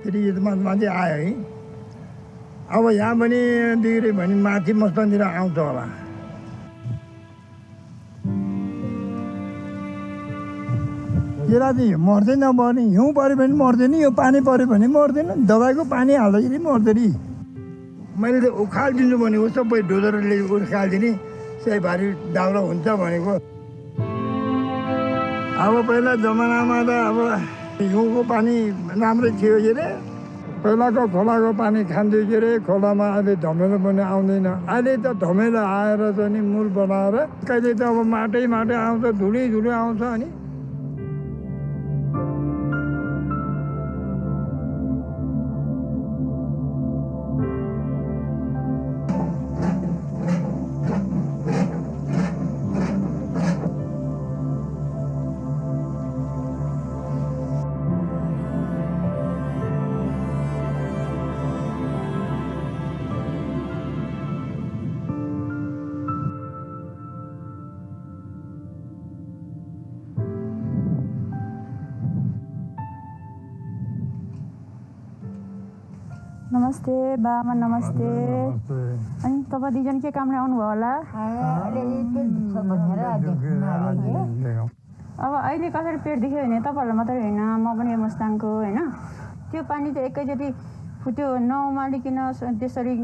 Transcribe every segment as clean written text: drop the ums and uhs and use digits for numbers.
फेरि यो मान्छे आयो है। अब यहाँ पनि बिग्रियो भने माथि मस्तानतिर आउँछ होला। यसलाई चाहिँ मर्दैन पनि, हिउँ पऱ्यो भने मर्दैन, यो पानी पऱ्यो भने मर्दैन, दबाईको पानी हाल्दाखेरि मर्दैन। मैले त उखालिदिन्छु भनेको, सबै डोजरले उखालिदिने, सबै भारी दाउरा हुन्छ भनेको। अब पहिला जमानामा त अब हिउँको पानी राम्रै थियो के अरे, पहिलाको खोलाको पानी खान्थ्यो के अरे। खोलामा अहिले धमेलो पनि आउँदैन। अहिले त धमेलो आएर चाहिँ नि मूल बनाएर कहिले त अब माटै आउँछ, धुलै आउँछ। अनि नमस्ते बाबा, नमस्ते। अनि तपाईँ दुईजना के कामले आउनुभयो होला? अब अहिले कसरी पेट दुख्यो भने तपाईँहरूलाई मात्रै होइन, म पनि मुस्ताङको होइन। त्यो पानी त एकैचोटि फुट्यो नउमालिकन त्यसरी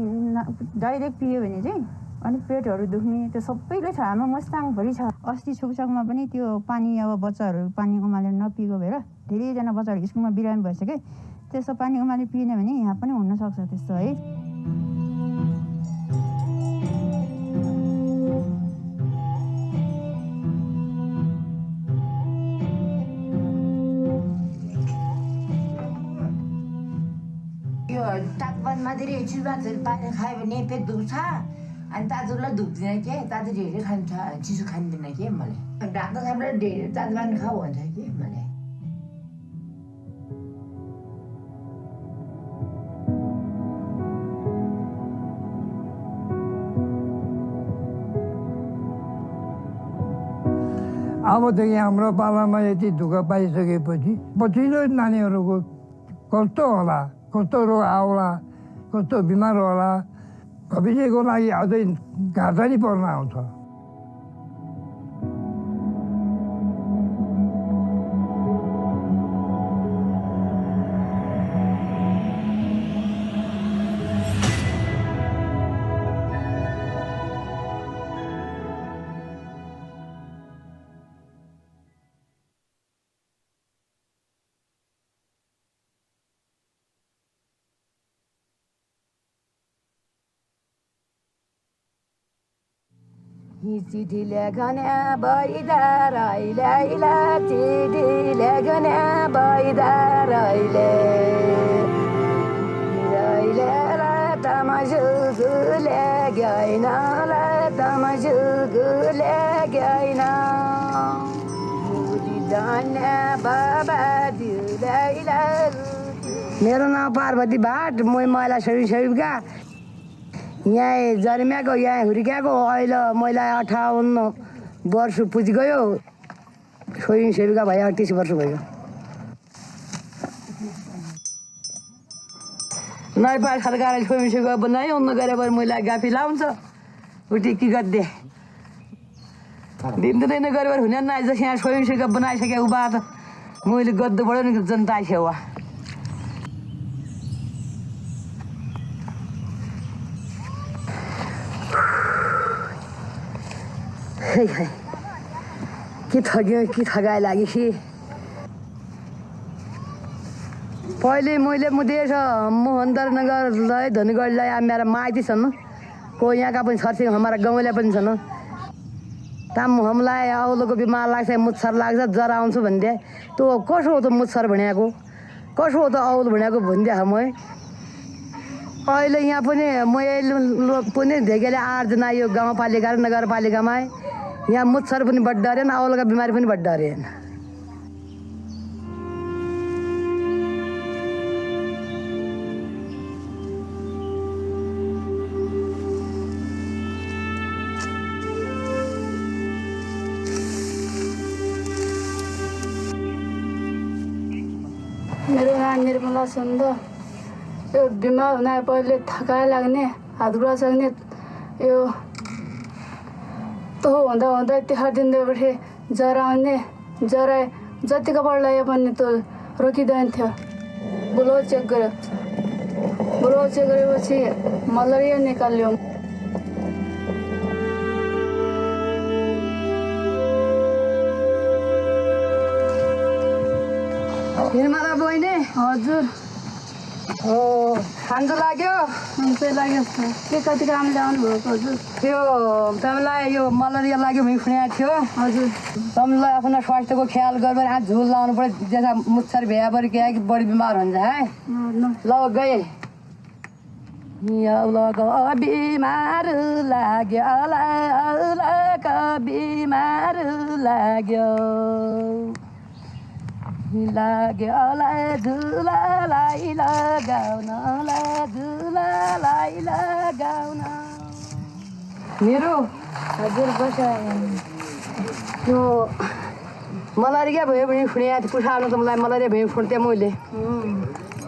डाइरेक्ट पियो भने चाहिँ अनि पेटहरू दुख्ने त्यो सबैले छ। हाम्रो मुस्ताङभरि छ। अस्ति छुकछाकमा पनि त्यो पानी अब बच्चाहरू पानी उमालेर नपिएको भएर धेरैजना बच्चाहरू स्कुलमा बिरामी भइसक्यो। त्यस्तो पानी उमाले पिएन भने यहाँ पनि हुनसक्छ त्यस्तो है। यो तापमानमा धेरै चिसोहरू पानी खायो भने पेट दुख्छ। अनि तातोलाई दुख्दैन के, तातो धेरै खान्छ, चिसो खाँदैन के मलाई। डाक्टर साहबले धेरै तातो पानी खाऊ भन्छ कि मलाई। अबदेखि हाम्रो पालामा यति दुःख पाइसकेपछि पछिल्लो नानीहरूको कस्तो होला, कस्तो रोग आउला, कस्तो बिमार होला, भविष्यको लागि अझै घाटा नि पर्न आउँछ। चिठी लेखने बैदारैले, चिठी लेखने बैदारैले, तमसुकुले गएन, तमसुकुले गएन, जाने बाबा मेरो नाम पार्वती भाट, म महिला सेविका। यहाँ जन्मेको यहाँ हुर्किएको अहिले मैले 58 वर्ष पुगिगयो। स्वयं सेविका भयो 38 वर्ष भयो। नैपाल सरकारले स्वयं सेविका बनायो, उन्न गरे भएर मैले गाफी लाउँछ उठी के गर्दे दिँदैन गरे भएर हुने न। जस यहाँ स्वयं सेविका बनाइसके उभा त मैले गर्दबाट नि जनता सेवा। के थग्यो, के थगाइ लागेपछि पहिले मैले मुदेश मोहनदरनगरलाई धनगढलाई मेरा माइती छन्, को यहाँका पनि छर्छिन्, हमारा गाउँले पनि छन्। ताम हामीलाई औलोको बिमार लाग्छ, मुच्छर लाग्छ, जरा आउँछु भन्थे। त्यो कसो हो त मुच्छर भनेको, कसो हो त औल भनेको भन्थे हामी। अहिले यहाँ पनि मैले पनि धेगेले 8 जना यो गाउँपालिका र नगरपालिकामा यहाँ मुच्छर पनि बढ्दो अरे, औलका बिमारी पनि बढ्दो अरे। मेरो नाम निर्मला सुन्द, यो बिमार हुँदा पहिले थकाइ लाग्ने हात खुट्टा सक्ने यो तो हुँदा हुँदा तिहार दिनदेखि जरा आउने जरा जतिको पढ लाग्यो भने त रोकिँदैन थियो ब्लड चेक गरेपछि मलेरिया निकाल्यो निर्मला बहिनी हजुर हो खान्छ लाग्यो के कति काम ल्याउनु भएको हजुर त्यो तपाईँलाई यो मलेरिया लाग्यो भने खुनिएको थियो हजुर तपाईँलाई आफ्नो स्वास्थ्यको ख्याल गरेर आज झुल लाउनु पर्यो जैसा मुच्छर भ्यापरि क्या कि बढी बिमार हुन्छ है ल गए बिमार लाग्यो बिमार लाग्यो झुलालाई लगाउन मेरो हजुर बसायो त्यो मलेरिया भयो भने खुनिया पुछाउनु त मलाई मलेरिया भयो फुट्थेँ मैले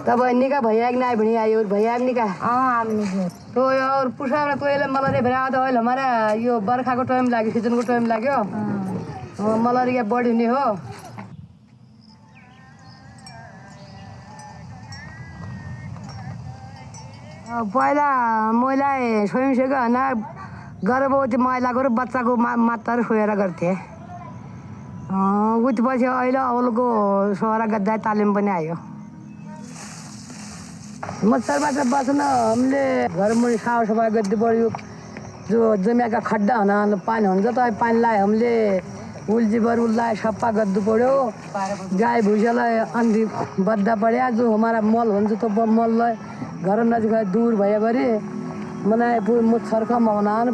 तपाईँ निका भैया कि नहीं भनी आयो भैया निका तो और पुछाउन तैँले मलेरिया भएर आउँदा अहिले हमारा यो बर्खाको टाइम लाग्यो सिजनको टाइम लाग्यो मलेरिया बढी हुने हो पहिला मैले स्वयंसेवी होइन गर्भवती महिलाको र बच्चाको मात्र छोएर गर्थेँ उतिपछि अहिले औलको सोह्रा गद्दा तालिम पनि आयो मच्छरबाट बस्न हामीले घरमुनि साफसफाइ गर्दै पऱ्यो जो जमियाका खड्डा हुन पानी हुन्छ त पानी लगायो हामीले उल्जी बरुललाई सफा गर्नु पऱ्यो गाई भुइँलाई अन्धी बद्दा पऱ्यो जो हमारा मल हुन्छ त्यो मललाई घर नजिक दूर भयो भने मलाई मच्छर कम आउन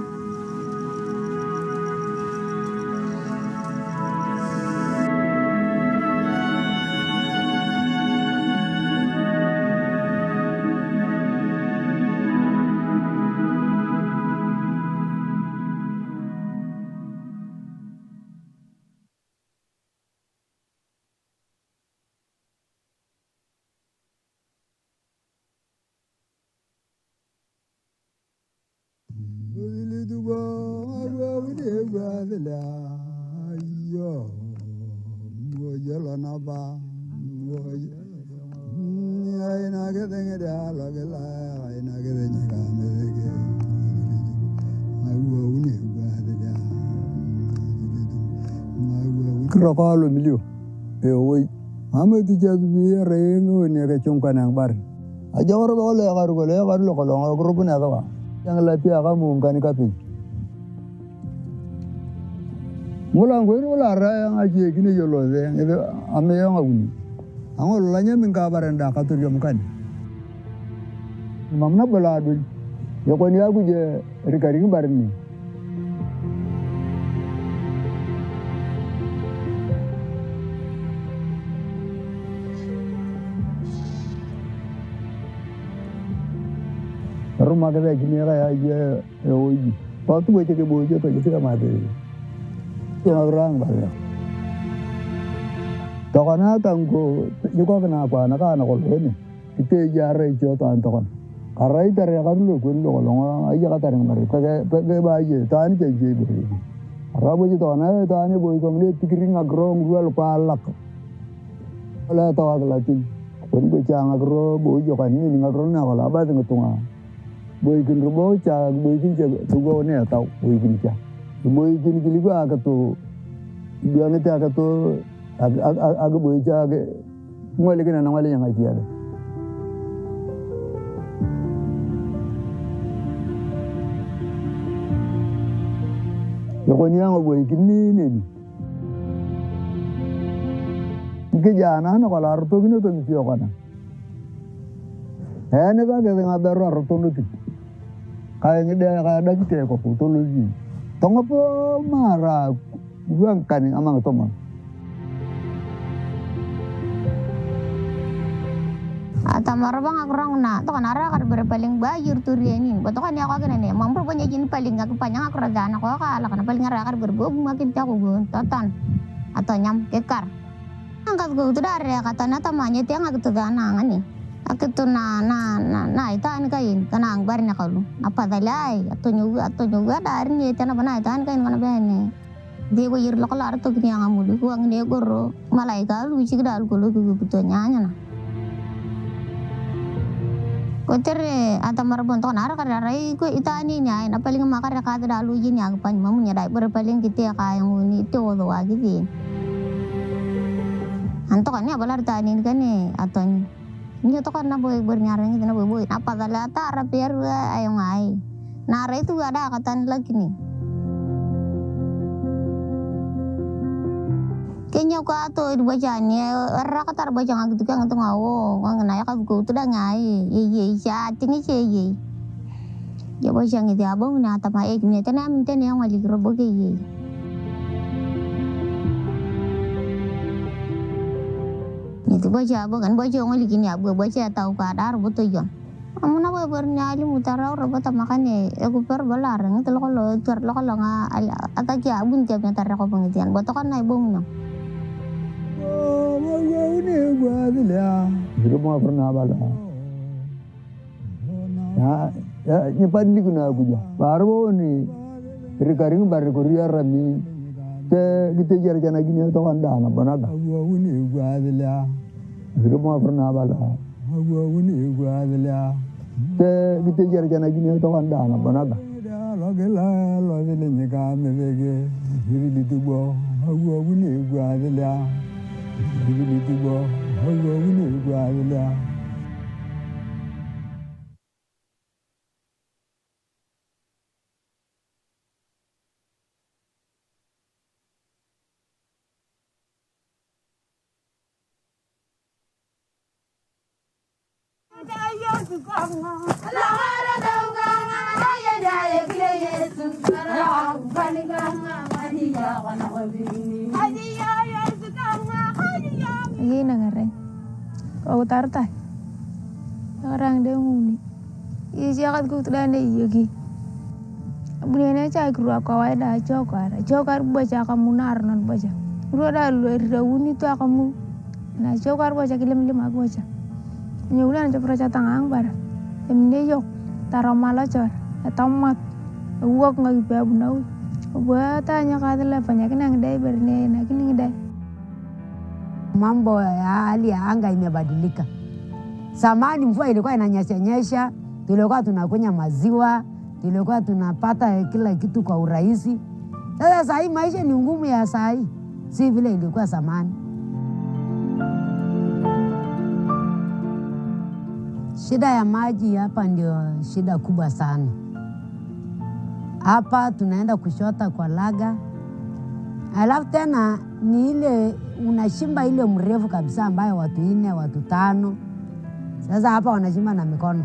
Kalau milio, oi, ame tu jadi biar rengu ni kacung kanang bar. Aja orang boleh kalau grup ni apa? Yang latih agak mungkin kapi. Mulang gue ni lara yang aja kini jolo yang itu ame yang aku ni. Angol lanya mingka barang dah katur jam kan. Mamna beladu. Ya kau ni aku je recording barang ni. Rumah kita gini aja, oi. Waktu baca ke buku tu kita mati. Yang orang banyak. Takana tangko, juga kenapa anak-anak kalau ni, kita jarak jauh tantokan. Karena itu dari kan lu kalau aja kata yang mereka pakai baju, tani jadi beri. Rabu itu tani boy kami pikirin agrong jual palak. Kalau tahu agak latin, pun baca agrong boy juga ni agrong nak kalau apa tengah tengah. Boy kin rubo cha boy kin cha tugo ne atau boy kin cha boy kin kili gua agak tu gua ne ta agak tu agak boy cha agak ngole kin nang wale yang aja ada ya ko niang boy kin ni ke jana na kalau arto kin to ni yo kana ne ta ke ngabar arto nu kayak dia ada kita kok potologi. Tong apa marah buang kan amang teman. Tamar bang aku orang na, to kan ara kar berpaling bayur turianin. Betul kan ya aku kan ini, mampu punya jin paling aku panjang aku raga anak aku ala kan paling ara kar berbob makin aku gun toton atau nyam kekar. Angkat gue tu dari kata na tamanya tiang aku tu ganang ni. Akitu na itaan kain kanang bar na kalu. Apa dalai atau juga dari ni tanah bana itaan kain kana bene. Dia ko yir lokal ar to kini ang amulu ko ang ne goro malaika lu ci dal ko lu ko nyanya na. Ko tere ata marbon to nar kararai ko itani nya na paling makar ka dalu yin yang pan mamunya dai ber paling kite ka yang uni to do wagi. Anto kan ya balar tani kan atau ni to kan na boy bernyarang itu na boy apa dala ta rapier ayong ai nara itu ada katan lagi nih kenya ko ato itu baca ni ra katar baca ngag itu kan to ngawo ngang na ya ka ko to da ngai ye cha tingi che ye ya baca ngiti abang na ta ma ek ni ta na min ta ne yang wali robo ke ye itu baca apa kan baca ngoli gini abu baca tahu kadar betul jon amuna boy bernyali mutara robot makane aku per balarang itu lo nga ataki abun tiap yang tarik ko pengitian boto kan naik bung no ini gua dia rumah pernah bala ya nyepan di guna aku ja baru ni rikaring baru korea rami te kita jar jana gini to kan dah apa naga ini gua dia rumah pernah bala ini gua dia te kita jar jana gini to kan dah apa naga lo gele ni ka me bege hiri di tubo ini gua dia hiri di tubo ini gua dia Lagi nangareng, kau tartai, orang dia muni, iya jangan kau terlalu yogi. Bunyinya cai kru aku awal dah cokar baca kamu narnon baca, kru ada luar uni tu kamu, nah cokar baca kilim aku baca, nyulan coba baca tangang bar, emne yok, taruh malah cor, tamat, uak nggak gitu bunau, buat tanya kadalah banyak nang dai berne, nak ini dai. Mambo ya hali ya anga imebadilika. Zamani mvua ilikuwa inanyesha, tulikuwa tunakunywa maziwa, tulikuwa tunapata kila kitu kwa urahisi. Sasa saa hii maisha ni ngumu ya saa hii, si vile ilikuwa zamani. Shida ya maji hapa ndio shida kubwa sana. Hapa tunaenda kushota kwa laga. Alafu tena ni ile unashimba ile mrefu kabisa ambayo watu 4 watu 5. Sasa hapa wanashimba na mikono.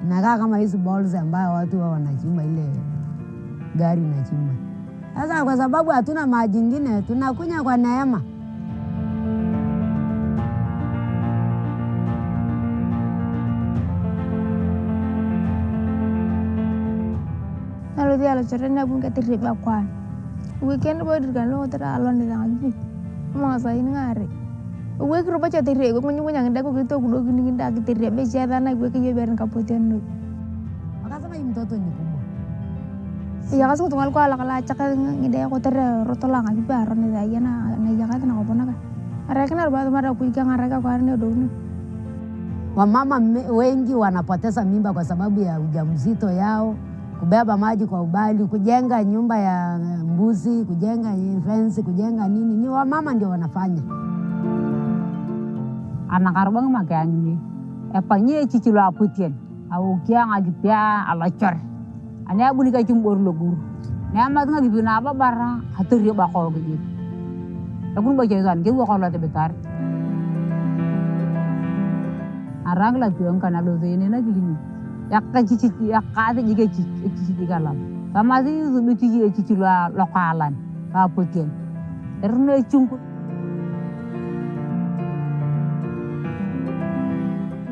Inakaa kama hizo balls ambayo watu wanashimba ile gari inachimba. Sasa kwa sababu hatuna maji nyingine tunakunya kwa neema. Lalu dia lacarnya pun ketirip akuan. Weekend boy dirgan lo tera alon di lagi. Mga sa ngari. Uwe kro baca tirip gue menyunyang ndak gue gitu gue gini ndak tirip beja dana gue ke yeberan kapotian lo. Maka sama im toto ni kumbo. Iya kasu tunggal ko ala kala cak ngide ko tera rotolang lagi baron ni daya na jakat na ko pona ka. Areka na ba mara ku ikang areka ko arne do. Wamama wengi wanapoteza mimba kwa sababu ya ujauzito yao. Kubeba maji kwa ubali, kujenga nyumba ya mbuzi, kujenga fence, kujenga nini. Ni wamama ndio wanafanya. Anak arbang makanya epanye cicilo aputien. Au kia ngagipya alacor. Ane abu ni kacumbor logur. Ne amat ngagipina apa bara atur yo bakol gitu. Aku baca san ke bakol la tebetar. Arang la pion kana lo ini na gini. Yakka cici yakka ate juga cici kalam. Sama sih zubi cici lokalan. Aputien. Erne cungku.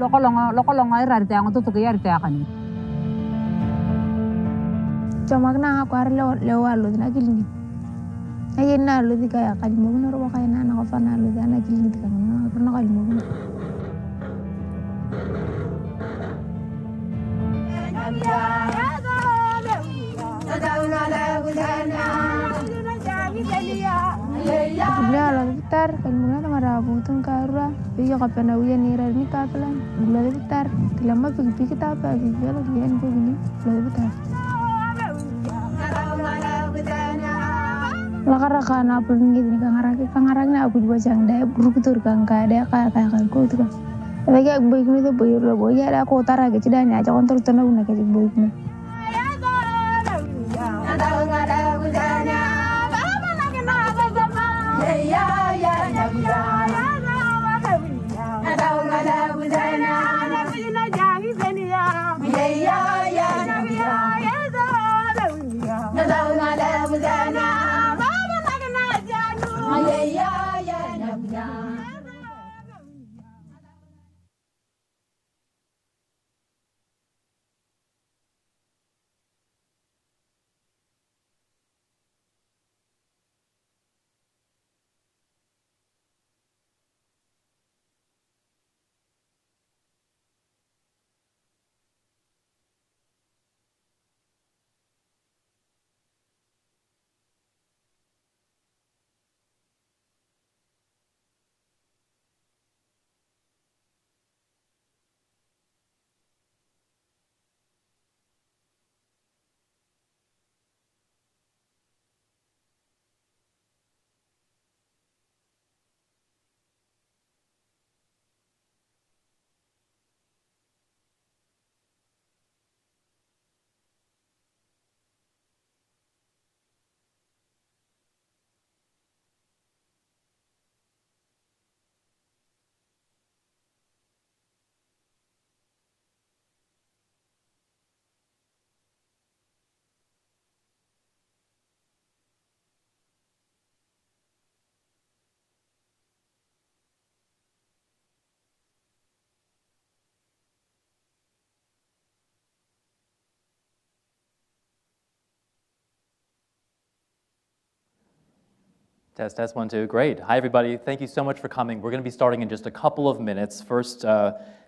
Lokolong ay rarite ang tutu kaya rite akan. Cuma kena aku hari lewat lu nak giling. Ayen na lu di kaya kali mau bener kaya na anak apa na lu di anak giling di kan pernah kali mau bener. bitar kalmuna tamarabu tung karua biyo kapana uya nira ni kapalan gula bitar tilama pigi tapa biyo lian ko gini gula bitar lakara na pulngi ni kangaraki na aku juga jang dai burukutur kang kada ka ko tu kan lagi aku boy kini tu boy lo boy ya aku utara ke cida ni aja kontrol tanau na ke boy kini Test, test, 1, 2, great. Hi, everybody. Thank you so much for coming. We're going to be starting in just a couple of minutes. First,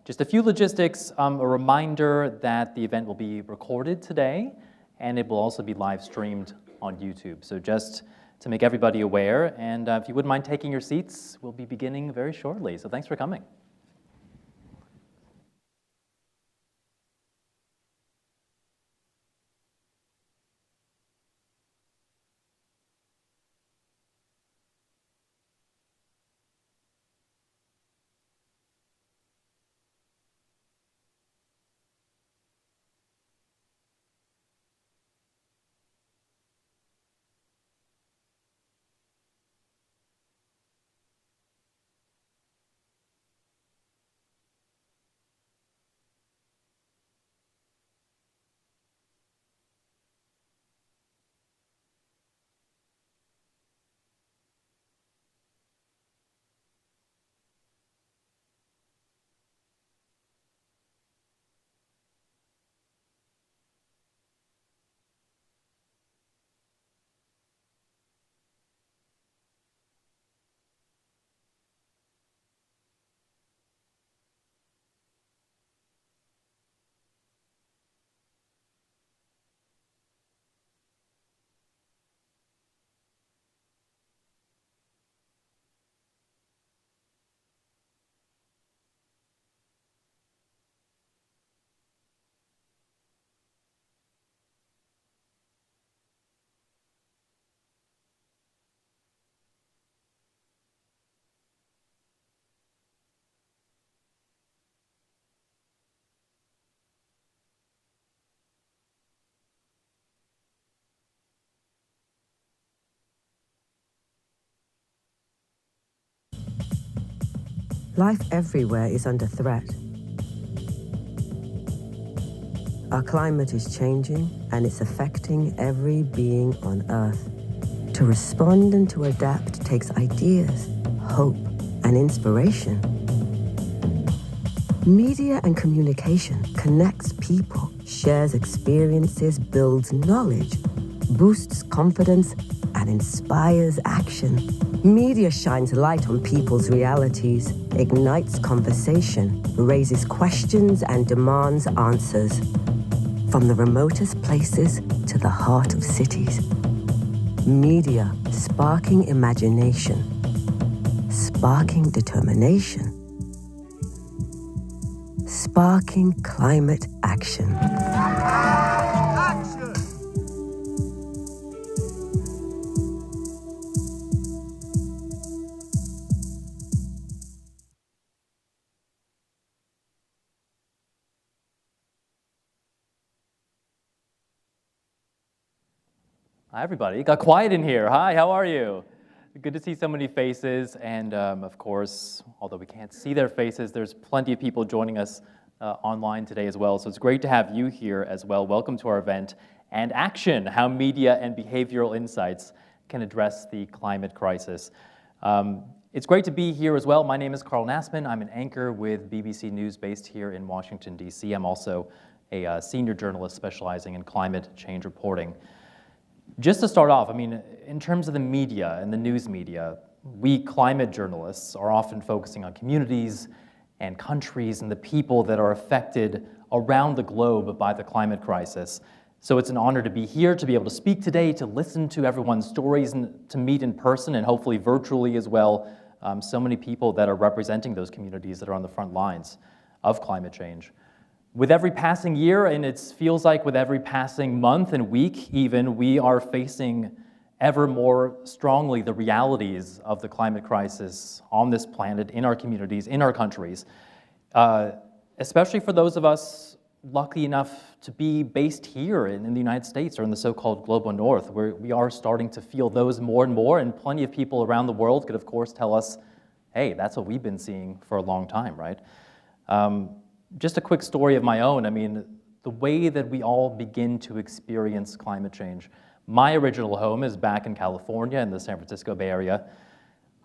just a few logistics. A reminder that the event will be recorded today, and it will also be live streamed on YouTube. So just to make everybody aware, and if you wouldn't mind taking your seats, we'll be beginning very shortly. So thanks for coming. Life everywhere is under threat. Our climate is changing, and it's affecting every being on Earth. To respond and to adapt takes ideas, hope, and inspiration. Media and communication connects people, shares experiences, builds knowledge, boosts confidence, and inspires action. Media shines light on people's realities, ignites conversation, raises questions, and demands answers. From the remotest places to the heart of cities. Media sparking imagination, sparking determination, sparking climate action. Hi, everybody. It got quiet in here. Hi, how are you? Good to see so many faces, and of course, although we can't see their faces, there's plenty of people joining us online today as well, so it's great to have you here as well. Welcome to our event, and Action, How Media and Behavioral Insights Can Address the Climate Crisis. It's great to be here as well. My name is Carl Nassman. I'm an anchor with BBC News based here in Washington, D.C. I'm also a senior journalist specializing in climate change reporting. Just to start off, I mean, in terms of the media and the news media, we climate journalists are often focusing on communities and countries and the people that are affected around the globe by the climate crisis. So it's an honor to be here, to be able to speak today, to listen to everyone's stories, and to meet in person and hopefully virtually as well, so many people that are representing those communities that are on the front lines of climate change. With every passing year, and it feels like with every passing month and week even, we are facing ever more strongly the realities of the climate crisis on this planet, in our communities, in our countries, especially for those of us lucky enough to be based here in the United States or in the so-called global north, where we are starting to feel those more and more, and plenty of people around the world could of course tell us, hey, that's what we've been seeing for a long time, right? Just a quick story of my own. I mean, the way that we all begin to experience climate change. My original home is back in California in the San Francisco Bay Area.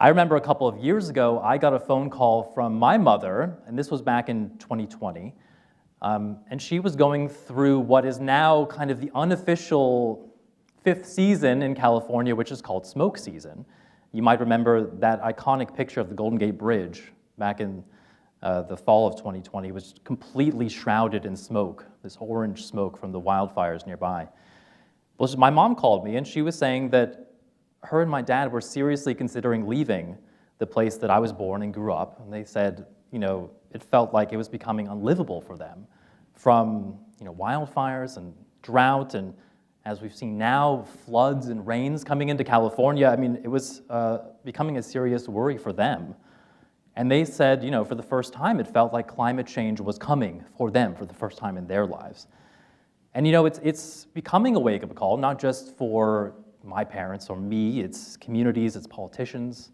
I remember a couple of years ago, I got a phone call from my mother, and this was back in 2020, and she was going through what is now kind of the unofficial 5th season in California, which is called smoke season. You might remember that iconic picture of the Golden Gate Bridge back in the fall of 2020 was completely shrouded in smoke, this orange smoke from the wildfires nearby. Well, my mom called me and she was saying that her and my dad were seriously considering leaving the place that I was born and grew up. And they said, you know, it felt like it was becoming unlivable for them from, you know, wildfires and drought, and as we've seen now, floods and rains coming into California. I mean, it was becoming a serious worry for them. And they said, you know, for the first time, it felt like climate change was coming for them for the first time in their lives. And, you know, it's becoming a wake-up call, not just for my parents or me, it's communities, it's politicians,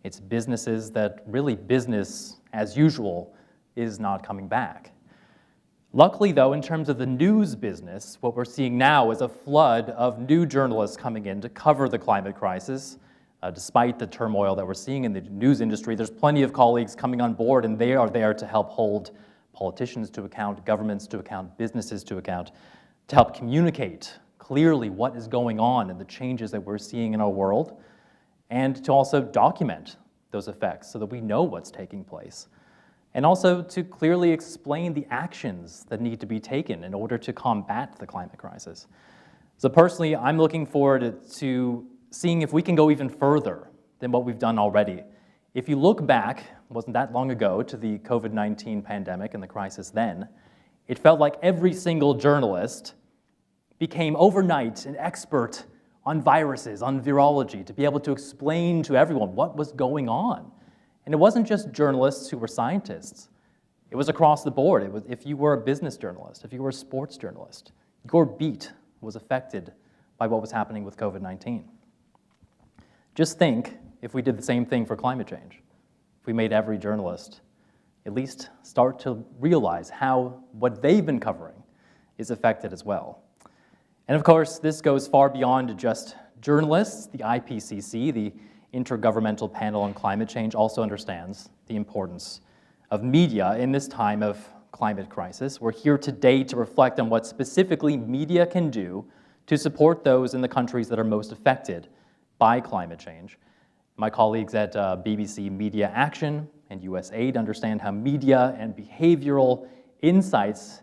it's businesses that really business as usual is not coming back. Luckily, though, in terms of the news business, what we're seeing now is a flood of new journalists coming in to cover the climate crisis. Despite the turmoil that we're seeing in the news industry, there's plenty of colleagues coming on board, and they are there to help hold politicians to account, governments to account, businesses to account, to help communicate clearly what is going on and the changes that we're seeing in our world, and to also document those effects so that we know what's taking place, and also to clearly explain the actions that need to be taken in order to combat the climate crisis. So personally, I'm looking forward to seeing if we can go even further than what we've done already. If you look back, it wasn't that long ago, to the COVID-19 pandemic and the crisis then, it felt like every single journalist became overnight an expert on viruses, on virology, to be able to explain to everyone what was going on. And it wasn't just journalists who were scientists. It was across the board. It was, if you were a business journalist, if you were a sports journalist, your beat was affected by what was happening with COVID-19. Just think if we did the same thing for climate change. If we made every journalist at least start to realize how what they've been covering is affected as well. And of course, this goes far beyond just journalists. The IPCC, the Intergovernmental Panel on Climate Change, also understands the importance of media in this time of climate crisis. We're here today to reflect on what specifically media can do to support those in the countries that are most affected by climate change. My colleagues at BBC Media Action and USAID understand how media and behavioral insights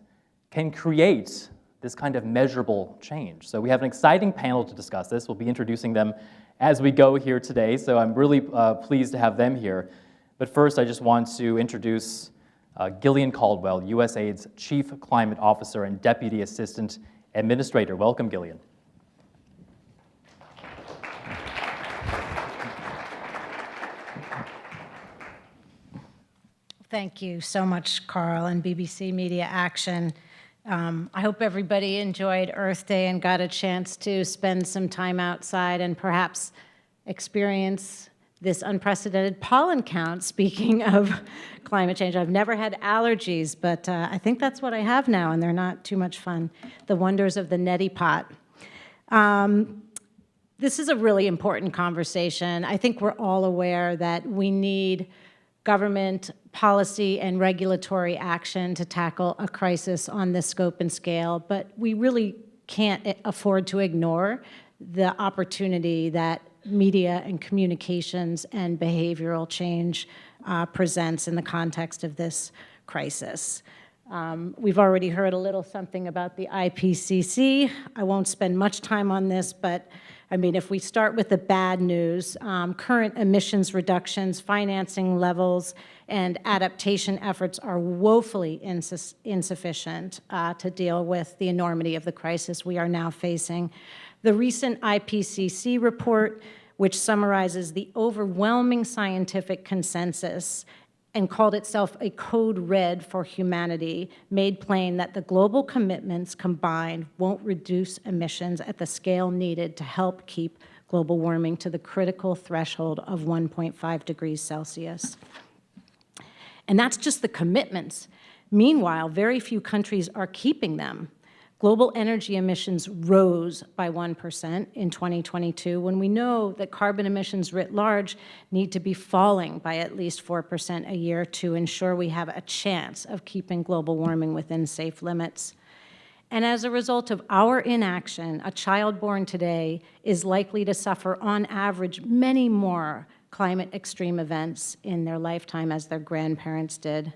can create this kind of measurable change. So we have an exciting panel to discuss this. We'll be introducing them as we go here today, so I'm really pleased to have them here. But first, I just want to introduce Gillian Caldwell, USAID's Chief Climate Officer and Deputy Assistant Administrator. Welcome, Gillian. Thank you so much, Carl and BBC Media Action. I hope everybody enjoyed Earth Day and got a chance to spend some time outside and perhaps experience this unprecedented pollen count. Speaking of climate change, I've never had allergies, but I think that's what I have now, and they're not too much fun. The wonders of the neti pot. This is a really important conversation. I think we're all aware that we need government policy and regulatory action to tackle a crisis on this scope and scale, but we really can't afford to ignore the opportunity that media and communications and behavioral change presents in the context of this crisis. We've already heard a little something about the IPCC. I won't spend much time on this, but I mean, if we start with the bad news, current emissions reductions, financing levels, and adaptation efforts are woefully insufficient to deal with the enormity of the crisis we are now facing. The recent IPCC report, which summarizes the overwhelming scientific consensus and called itself a code red for humanity, made plain that the global commitments combined won't reduce emissions at the scale needed to help keep global warming to the critical threshold of 1.5 degrees Celsius. And that's just the commitments. Meanwhile, very few countries are keeping them. Global energy emissions rose by 1% in 2022, when we know that carbon emissions writ large need to be falling by at least 4% a year to ensure we have a chance of keeping global warming within safe limits. And as a result of our inaction, a child born today is likely to suffer on average many more climate extreme events in their lifetime as their grandparents did.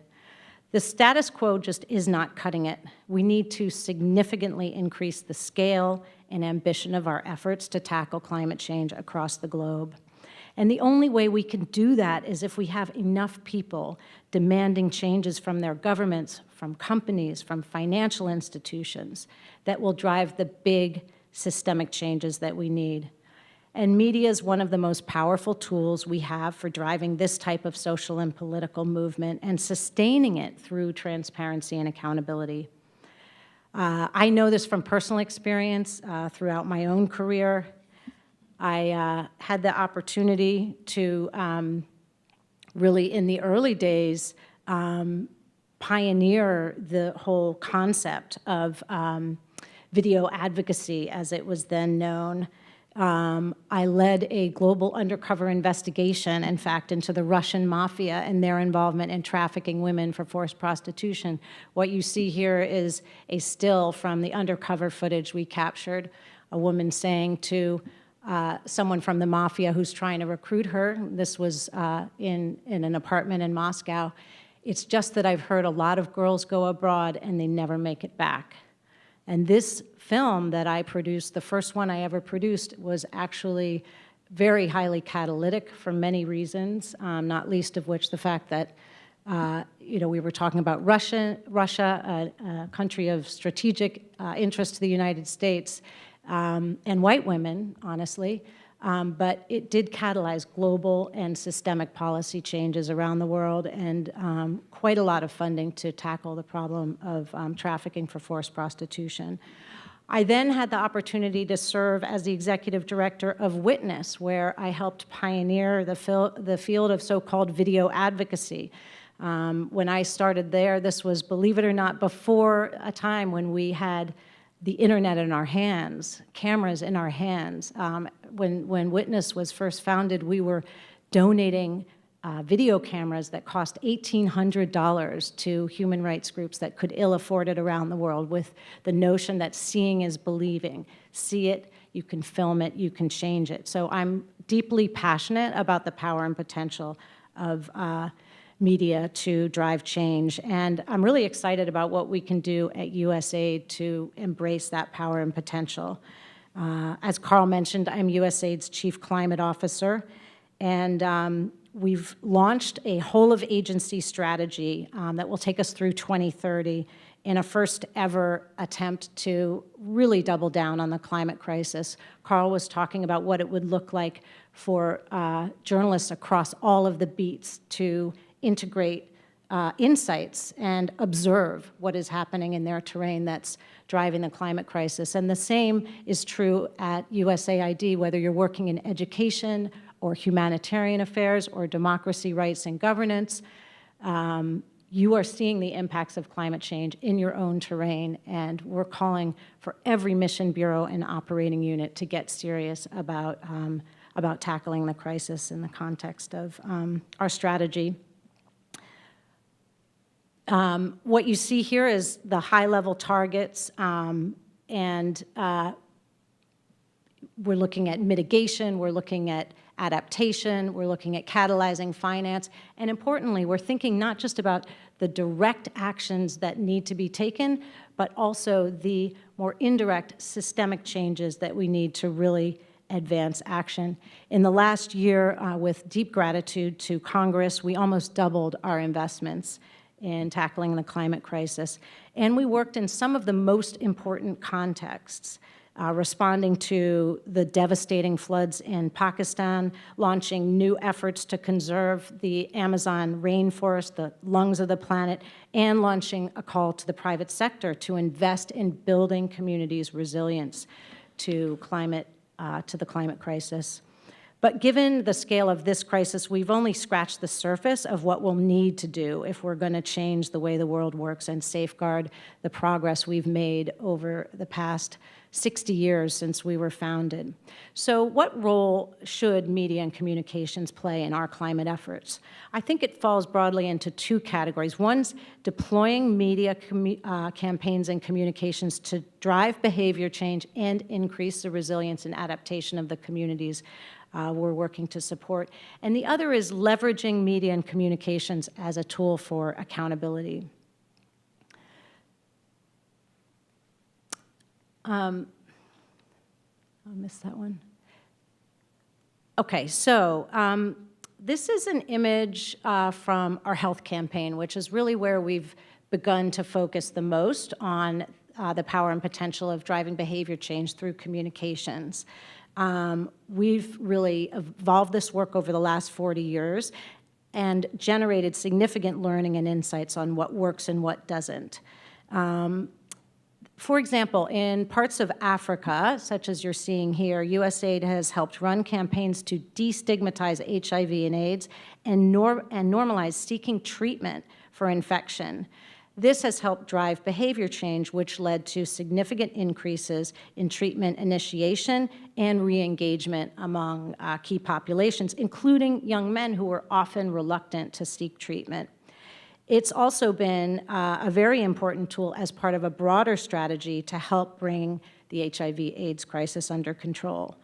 The status quo just is not cutting it. We need to significantly increase the scale and ambition of our efforts to tackle climate change across the globe. And the only way we can do that is if we have enough people demanding changes from their governments, from companies, from financial institutions that will drive the big systemic changes that we need. And media is one of the most powerful tools we have for driving this type of social and political movement and sustaining it through transparency and accountability. I know this from personal experience throughout my own career. I had the opportunity to really, in the early days, pioneer the whole concept of video advocacy, as it was then known. I led a global undercover investigation, in fact, into the Russian mafia and their involvement in trafficking women for forced prostitution. What you see here is a still from the undercover footage we captured, a woman saying to someone from the mafia who's trying to recruit her. This was in an apartment in Moscow. It's just that I've heard a lot of girls go abroad and they never make it back. And this film that I produced, the first one I ever produced, was actually very highly catalytic for many reasons, not least of which the fact that we were talking about Russia, a country of strategic interest to the United States, and white women, honestly. But it did catalyze global and systemic policy changes around the world and quite a lot of funding to tackle the problem of trafficking for forced prostitution. I then had the opportunity to serve as the executive director of Witness, where I helped pioneer the field of so-called video advocacy. When I started there, this was, believe it or not, before a time when we had the internet in our hands, cameras in our hands. When Witness was first founded, we were donating video cameras that cost $1,800 to human rights groups that could ill afford it around the world, with the notion that seeing is believing. See it, you can film it, you can change it. So I'm deeply passionate about the power and potential of media to drive change. And I'm really excited about what we can do at USAID to embrace that power and potential. As Carl mentioned, I'm USAID's Chief Climate Officer, and we've launched a whole-of-agency strategy that will take us through 2030 in a first-ever attempt to really double down on the climate crisis. Carl was talking about what it would look like for journalists across all of the beats to integrate insights and observe what is happening in their terrain that's driving the climate crisis. And the same is true at USAID, whether you're working in education or humanitarian affairs or democracy, rights, and governance. You are seeing the impacts of climate change in your own terrain, and we're calling for every mission bureau and operating unit to get serious about tackling the crisis in the context of our strategy. What you see here is the high-level targets, and we're looking at mitigation, we're looking at adaptation, we're looking at catalyzing finance, and importantly, we're thinking not just about the direct actions that need to be taken, but also the more indirect systemic changes that we need to really advance action. In the last year, with deep gratitude to Congress, we almost doubled our investments in tackling the climate crisis, and we worked in some of the most important contexts. Responding to the devastating floods in Pakistan, launching new efforts to conserve the Amazon rainforest, the lungs of the planet, and launching a call to the private sector to invest in building communities' resilience to the climate crisis. But given the scale of this crisis, we've only scratched the surface of what we'll need to do if we're going to change the way the world works and safeguard the progress we've made over the past 60 years since we were founded. So what role should media and communications play in our climate efforts? I think it falls broadly into two categories. One's deploying media campaigns and communications to drive behavior change and increase the resilience and adaptation of the communities we're working to support. And the other is leveraging media and communications as a tool for accountability. I'll miss that one. Okay, so this is an image from our health campaign, which is really where we've begun to focus the most on the power and potential of driving behavior change through communications. We've really evolved this work over the last 40 years and generated significant learning and insights on what works and what doesn't. For example, in parts of Africa, such as you're seeing here, USAID has helped run campaigns to destigmatize HIV and AIDS and normalize seeking treatment for infection. This has helped drive behavior change, which led to significant increases in treatment initiation and re-engagement among key populations, including young men who were often reluctant to seek treatment. It's also been a very important tool as part of a broader strategy to help bring the HIV/AIDS crisis under control.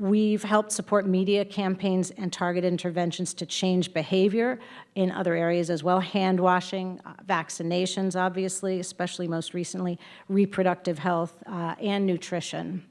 We've helped support media campaigns and targeted interventions to change behavior in other areas as well, hand washing, vaccinations, obviously, especially most recently, reproductive health, and nutrition.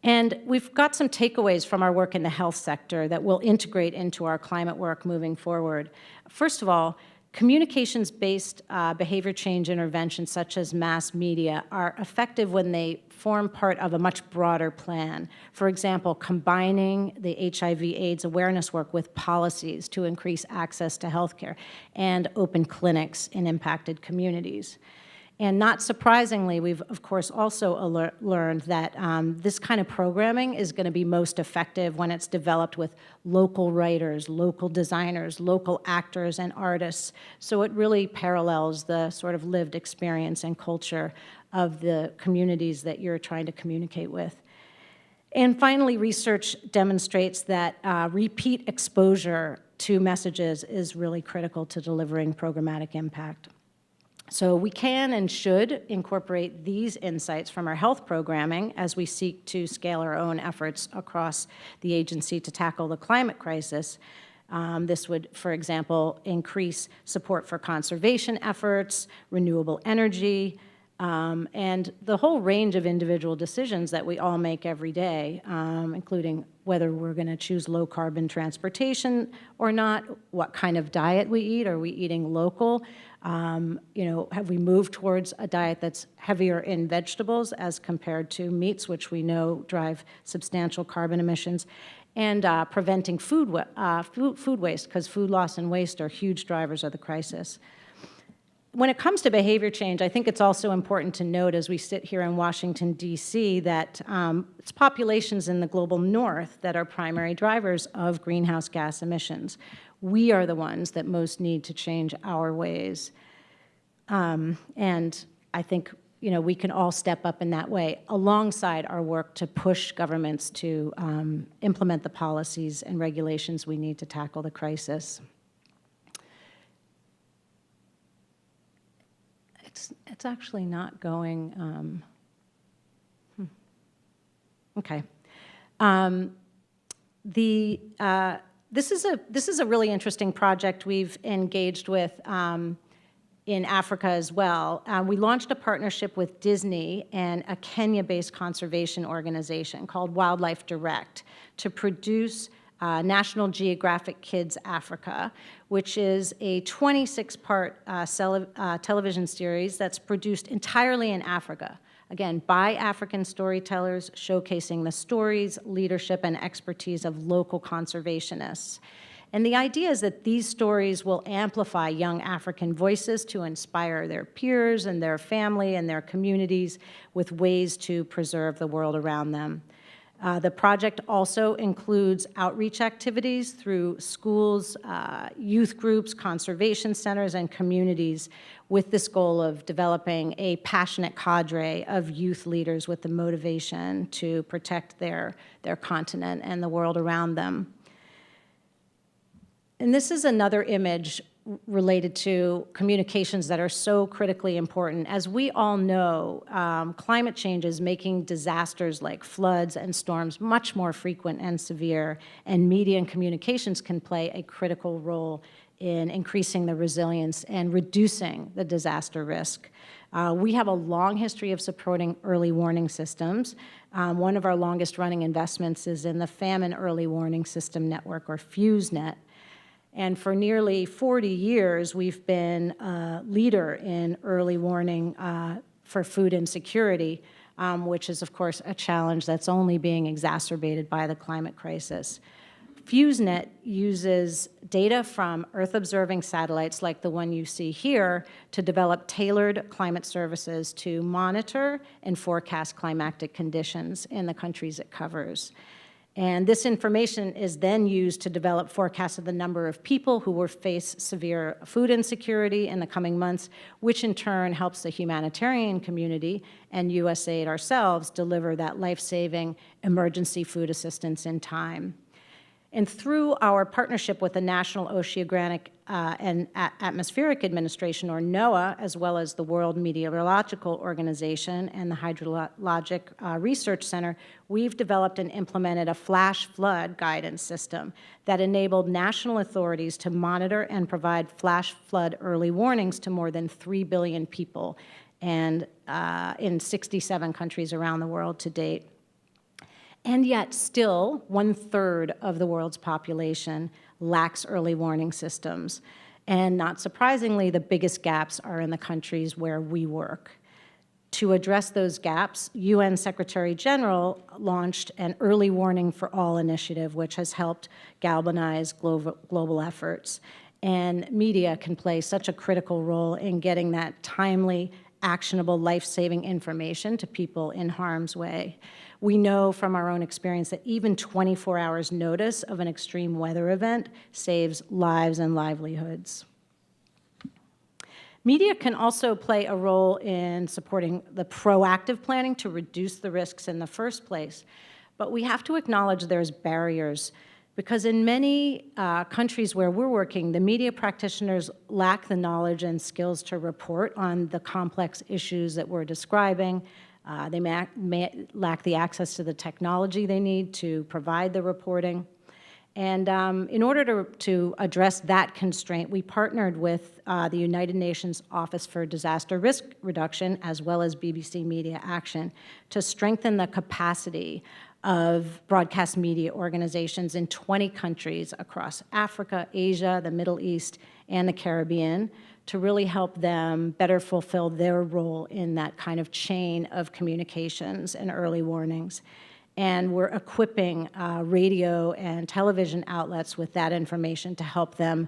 And we've got some takeaways from our work in the health sector that we'll integrate into our climate work moving forward. First of all, communications-based behavior change interventions such as mass media are effective when they form part of a much broader plan. For example, combining the HIV/AIDS awareness work with policies to increase access to healthcare and open clinics in impacted communities. And not surprisingly, we've, of course, also learned that this kind of programming is going to be most effective when it's developed with local writers, local designers, local actors, and artists. So it really parallels the sort of lived experience and culture of the communities that you're trying to communicate with. And finally, research demonstrates that repeat exposure to messages is really critical to delivering programmatic impact. So we can and should incorporate these insights from our health programming as we seek to scale our own efforts across the agency to tackle the climate crisis. This would, for example, increase support for conservation efforts, renewable energy, And the whole range of individual decisions that we all make every day, including whether we're going to choose low-carbon transportation or not, what kind of diet we eat, are we eating local, have we moved towards a diet that's heavier in vegetables as compared to meats, which we know drive substantial carbon emissions, and preventing food waste, because food loss and waste are huge drivers of the crisis. When it comes to behavior change, I think it's also important to note as we sit here in Washington, D.C., that it's populations in the global north that are primary drivers of greenhouse gas emissions. We are the ones that most need to change our ways. And I think we can all step up in that way alongside our work to push governments to implement the policies and regulations we need to tackle the crisis. It's actually not going, okay. This is a really interesting project we've engaged with in Africa as well. We launched a partnership with Disney and a Kenya-based conservation organization called Wildlife Direct to produce National Geographic Kids Africa, which is a 26-part television series that's produced entirely in Africa, again, by African storytellers, showcasing the stories, leadership, and expertise of local conservationists. And the idea is that these stories will amplify young African voices to inspire their peers and their family and their communities with ways to preserve the world around them. The project also includes outreach activities through schools, youth groups, conservation centers, and communities with this goal of developing a passionate cadre of youth leaders with the motivation to protect their continent and the world around them. And this is another image related to communications that are so critically important. As we all know, climate change is making disasters like floods and storms much more frequent and severe, and media and communications can play a critical role in increasing the resilience and reducing the disaster risk. We have a long history of supporting early warning systems. One of our longest running investments is in the Famine Early Warning System Network, or FuseNet. And for nearly 40 years, we've been a leader in early warning for food insecurity, which is, of course, a challenge that's only being exacerbated by the climate crisis. FuseNet uses data from Earth-observing satellites like the one you see here to develop tailored climate services to monitor and forecast climatic conditions in the countries it covers. And this information is then used to develop forecasts of the number of people who will face severe food insecurity in the coming months, which in turn helps the humanitarian community and USAID ourselves deliver that life-saving emergency food assistance in time. And through our partnership with the National Oceanic and Atmospheric Administration, or NOAA, as well as the World Meteorological Organization and the Hydrologic Research Center, we've developed and implemented a flash flood guidance system that enabled national authorities to monitor and provide flash flood early warnings to more than 3 billion people and in 67 countries around the world to date. And yet still, 1/3 of the world's population lacks early warning systems. And not surprisingly, the biggest gaps are in the countries where we work. To address those gaps, UN Secretary General launched an Early Warning for All initiative, which has helped galvanize global efforts. And media can play such a critical role in getting that timely, actionable, life-saving information to people in harm's way. We know from our own experience that even 24 hours notice of an extreme weather event saves lives and livelihoods. Media can also play a role in supporting the proactive planning to reduce the risks in the first place. But we have to acknowledge there's barriers, because in many countries where we're working, the media practitioners lack the knowledge and skills to report on the complex issues that we're describing. They may lack the access to the technology they need to provide the reporting. And in order to address that constraint, we partnered with the United Nations Office for Disaster Risk Reduction, as well as BBC Media Action, to strengthen the capacity of broadcast media organizations in 20 countries across Africa, Asia, the Middle East, and the Caribbean, to really help them better fulfill their role in that kind of chain of communications and early warnings. And we're equipping radio and television outlets with that information to help them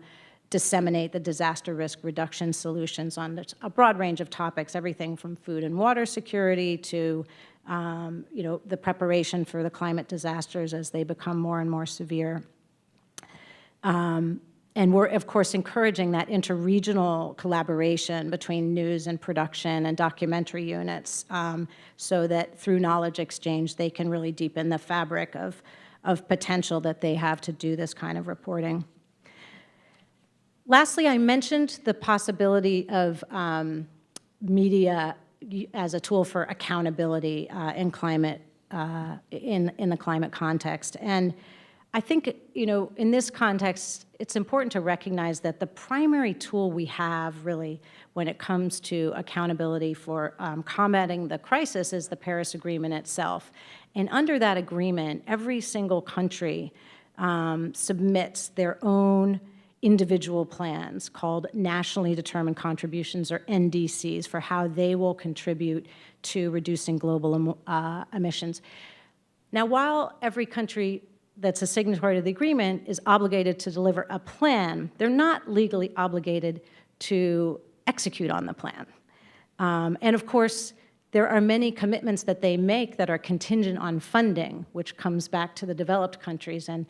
disseminate the disaster risk reduction solutions on a broad range of topics, everything from food and water security to the preparation for the climate disasters as they become more and more severe. And we're, of course, encouraging that interregional collaboration between news and production and documentary units so that through knowledge exchange, they can really deepen the fabric of potential that they have to do this kind of reporting. Lastly, I mentioned the possibility of media as a tool for accountability in climate, in the climate context. And I think, in this context, it's important to recognize that the primary tool we have really when it comes to accountability for combating the crisis is the Paris Agreement itself. And under that agreement, every single country submits their own individual plans called nationally determined contributions, or NDCs, for how they will contribute to reducing global emissions. Now, while every country that's a signatory to the agreement is obligated to deliver a plan, they're not legally obligated to execute on the plan. And of course, there are many commitments that they make that are contingent on funding, which comes back to the developed countries and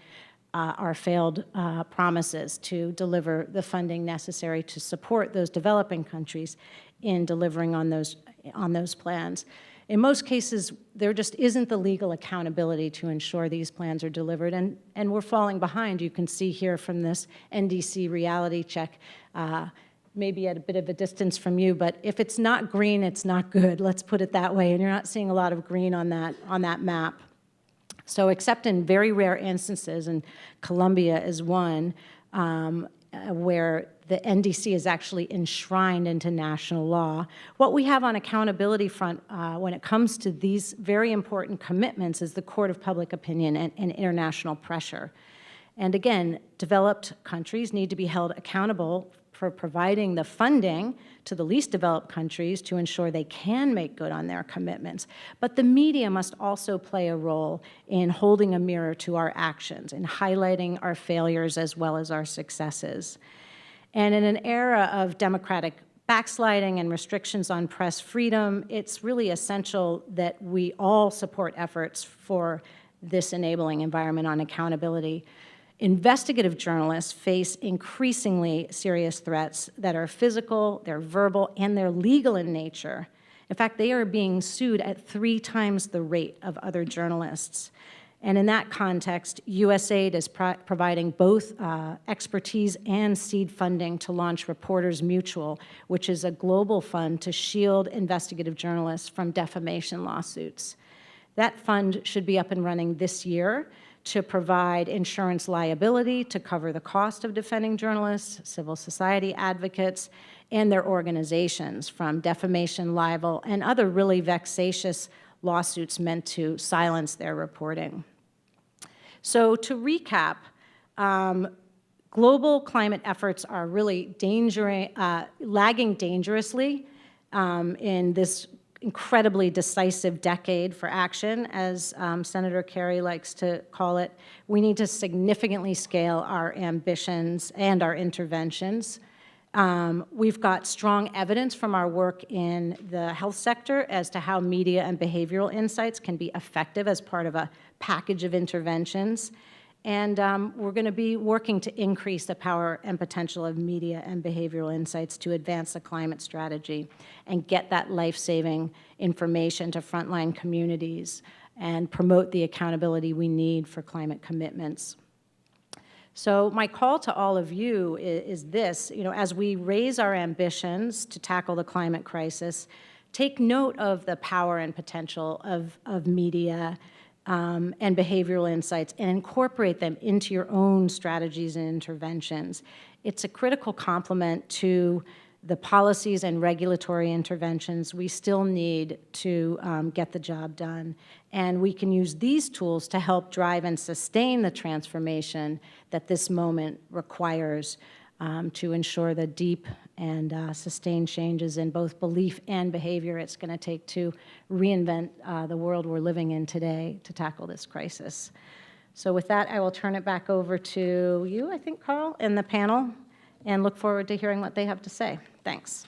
our failed promises to deliver the funding necessary to support those developing countries in delivering on those plans. In most cases, there just isn't the legal accountability to ensure these plans are delivered, and we're falling behind. You can see here from this NDC reality check, maybe at a bit of a distance from you, but if it's not green, it's not good, let's put it that way, and you're not seeing a lot of green on that map. So except in very rare instances, and Colombia is one, where the NDC is actually enshrined into national law. What we have on accountability front when it comes to these very important commitments is the court of public opinion and international pressure. And again, developed countries need to be held accountable for providing the funding to the least developed countries to ensure they can make good on their commitments. But the media must also play a role in holding a mirror to our actions, in highlighting our failures as well as our successes. And in an era of democratic backsliding and restrictions on press freedom, it's really essential that we all support efforts for this enabling environment on accountability. Investigative journalists face increasingly serious threats that are physical, they're verbal, and they're legal in nature. In fact, they are being sued at 3 times the rate of other journalists. And in that context, USAID is providing both expertise and seed funding to launch Reporters Mutual, which is a global fund to shield investigative journalists from defamation lawsuits. That fund should be up and running this year to provide insurance liability to cover the cost of defending journalists, civil society advocates, and their organizations from defamation, libel, and other really vexatious lawsuits meant to silence their reporting. So to recap, global climate efforts are really lagging dangerously in this incredibly decisive decade for action, as Senator Kerry likes to call it. We need to significantly scale our ambitions and our interventions. We've got strong evidence from our work in the health sector as to how media and behavioral insights can be effective as part of a package of interventions. And we're going to be working to increase the power and potential of media and behavioral insights to advance the climate strategy and get that life-saving information to frontline communities and promote the accountability we need for climate commitments. So my call to all of you is this, as we raise our ambitions to tackle the climate crisis, take note of the power and potential of media and behavioral insights and incorporate them into your own strategies and interventions. It's a critical complement to the policies and regulatory interventions we still need to get the job done. And we can use these tools to help drive and sustain the transformation that this moment requires to ensure the deep and sustained changes in both belief and behavior it's going to take to reinvent the world we're living in today to tackle this crisis. So with that, I will turn it back over to you, I think, Carl, and the panel, and look forward to hearing what they have to say. Thanks.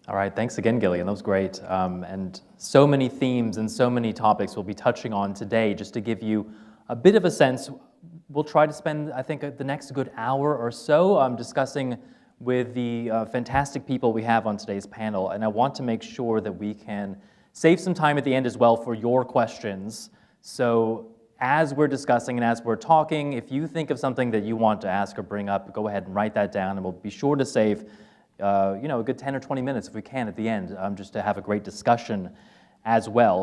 All right, thanks again, Gillian. That was great. And so many themes and so many topics we'll be touching on today. Just to give you a bit of a sense, we'll try to spend, I think, the next good hour or so discussing with the fantastic people we have on today's panel. And I want to make sure that we can save some time at the end as well for your questions. So as we're discussing and as we're talking, if you think of something that you want to ask or bring up, go ahead and write that down, and we'll be sure to save a good 10 or 20 minutes if we can at the end, just to have a great discussion as well.